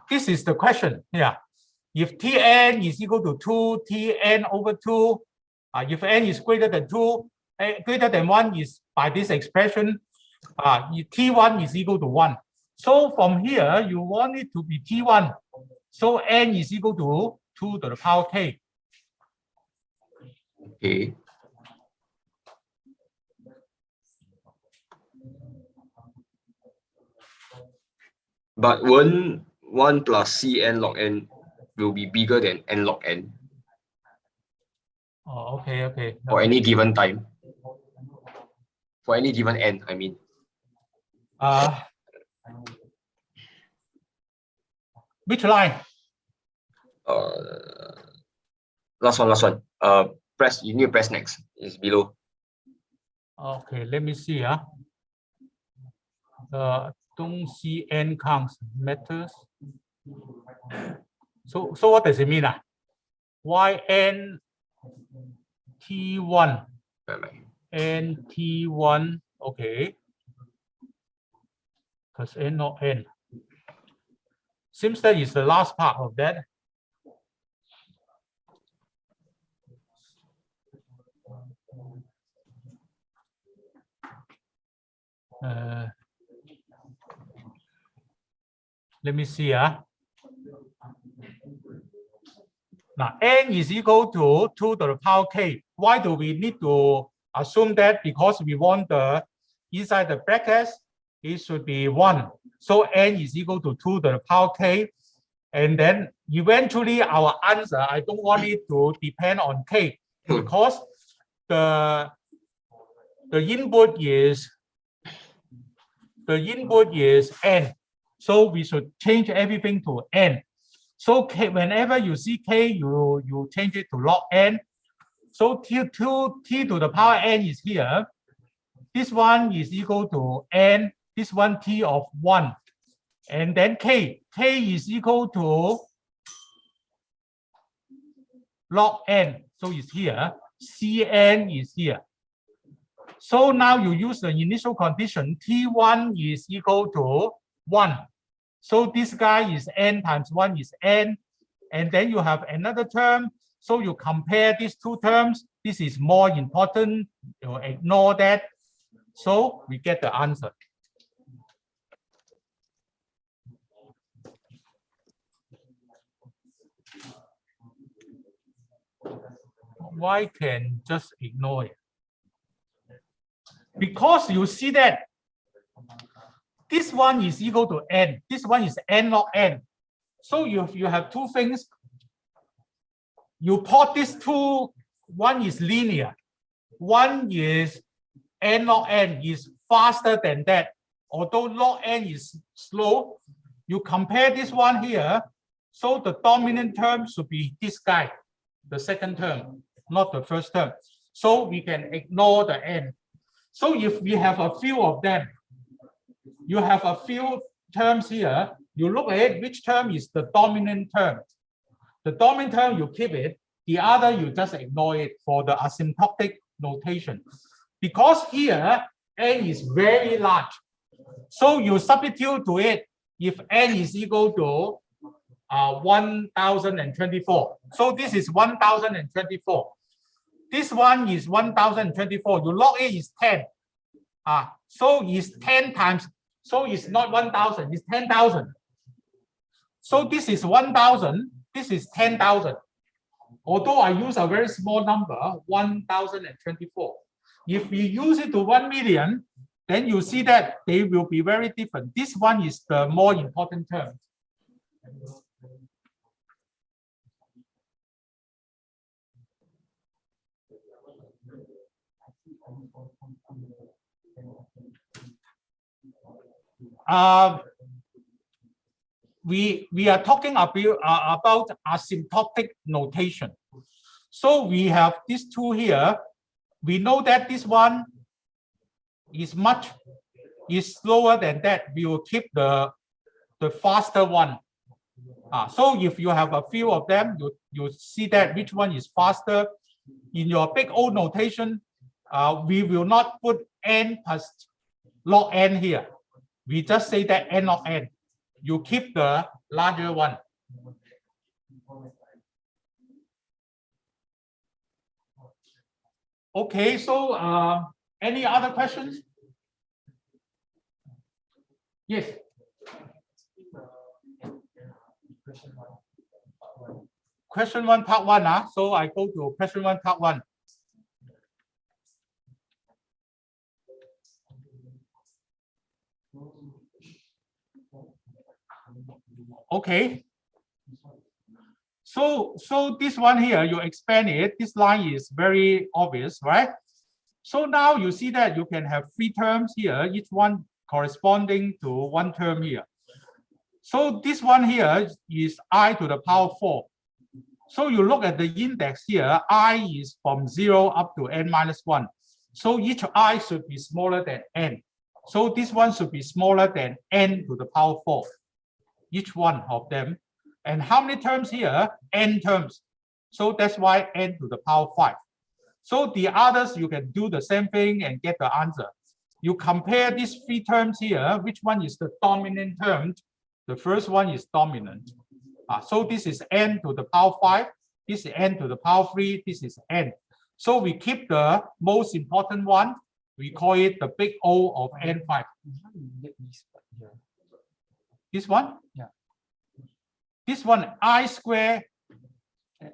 This is the question. Yeah. If Tn is equal to 2, Tn over 2, if n is greater than 2, greater than 1 is by this expression, T1 is equal to 1. So from here, you want it to be T1. So n is equal to 2 to the power k. Okay. But won't 1 plus Cn log n will be bigger than n log n Oh, okay. for any given time? For any given n, I mean. Which line? Last one. Press. You need to press next. It's below. Okay, let me see. Don't see n counts matters. So what does it mean? Yn T1 and T1, okay. Because n not n. Seems that is the last part of that. Let me see. Now n is equal to 2 to the power k. Why do we need to assume that? Because we want the inside the brackets, it should be 1. So n is equal to 2 to the power k. And then eventually our answer, I don't want it to depend on k because the input is n. So we should change everything to n. So k, whenever you see k, you change it to log n. So t to the power n is here. This one is equal to n. This one t of 1. And then k is equal to log n. So it's here. Cn is here. So now you use the initial condition. T1 is equal to 1. So this guy is n times 1 is n. And then you have another term. So you compare these two terms. This is more important. You ignore that. So we get the answer. Why can just ignore it? Because you see that this one is equal to n. This one is n log n. So you have two things. You plot these two. One is linear. One is n log n is faster than that. Although log n is slow, you compare this one here. So the dominant term should be this guy, the second term, not the first term. So we can ignore the n. So if we have a few of them, you have a few terms here, you look at it, which term is the dominant term. The dominant term, you keep it. The other, you just ignore it for the asymptotic notation. Because here, n is very large. So you substitute to it if n is equal to 1024. So this is 1024. This one is 1024. You log it is 10. So it's 10 times. So it's not 1000, it's 10,000. So this is 1000. This is 10,000. Although I use a very small number, 1024. If we use it to 1 million, then you see that they will be very different. This one is the more important term. We are talking about asymptotic notation. So we have these two here. We know that this one is slower than that. We will keep the faster one. So if you have a few of them, you see that which one is faster. In your big O notation, we will not put n plus log n here. We just say that n log n. You keep the larger one. Okay, so any other questions? Yes. Question 1, part 1. So I go to question 1, part 1. Okay. So this one here, you expand it. This line is very obvious, right? So now you see that you can have 3 terms here, each one corresponding to 1 term here. So this one here is I to the power 4. So you look at the index here, I is from 0 up to n minus 1. So each I should be smaller than n. So this one should be smaller than n to the power 4, each one of them. And how many terms here? N terms. So that's why n to the power 5. So the others, you can do the same thing and get the answer. You compare these 3 terms here, which one is the dominant term? The first one is dominant. So this is n to the power 5. This is n to the power 3. This is n. So we keep the most important one. We call it the big O of n5. This one? Yeah. This one, I square.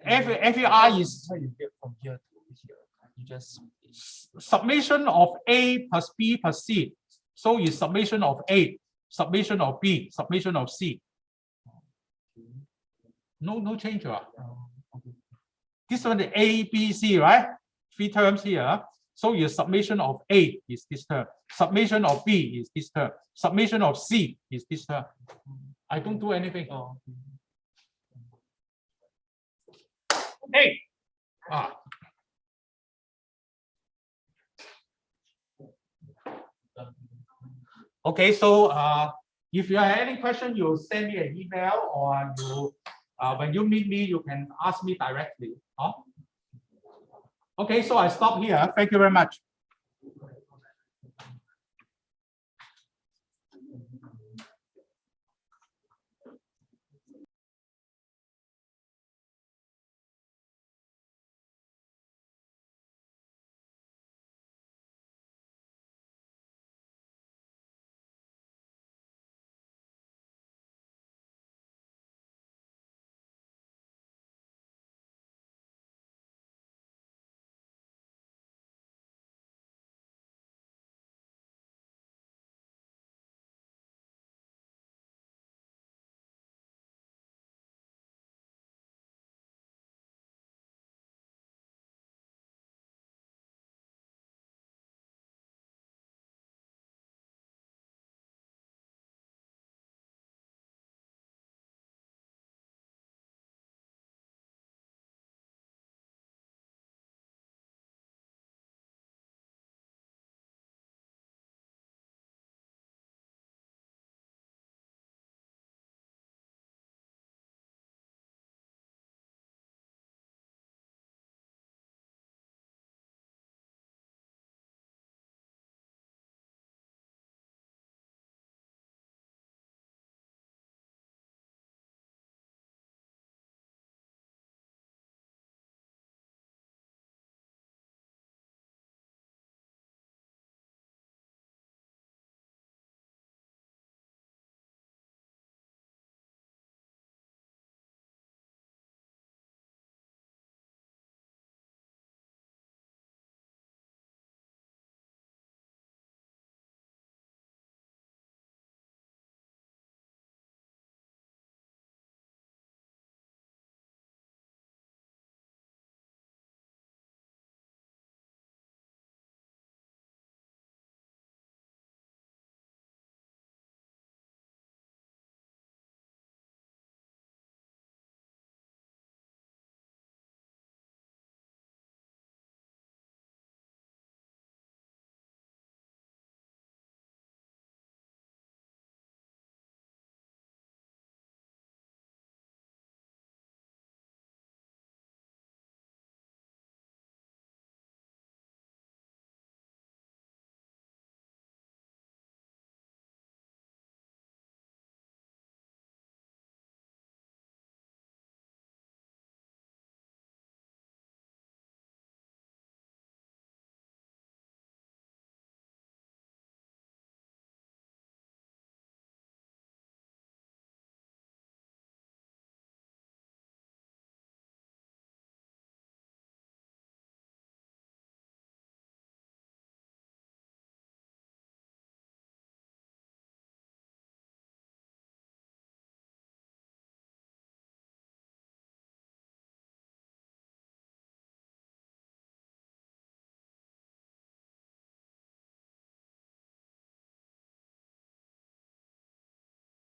Every I is how you get from here to here. You just summation of A plus B plus C. So it's summation of A, summation of B, summation of C. No change. okay. This one, the A, B, C, right? 3 terms here. So your summation of A is this term. Summation of B is this term. Summation of C is this term. I don't do anything. Oh, Hey. Okay, so if you have any question, you send me an email, or you when you meet me, you can ask me directly. Okay, so I stop here. Thank you very much.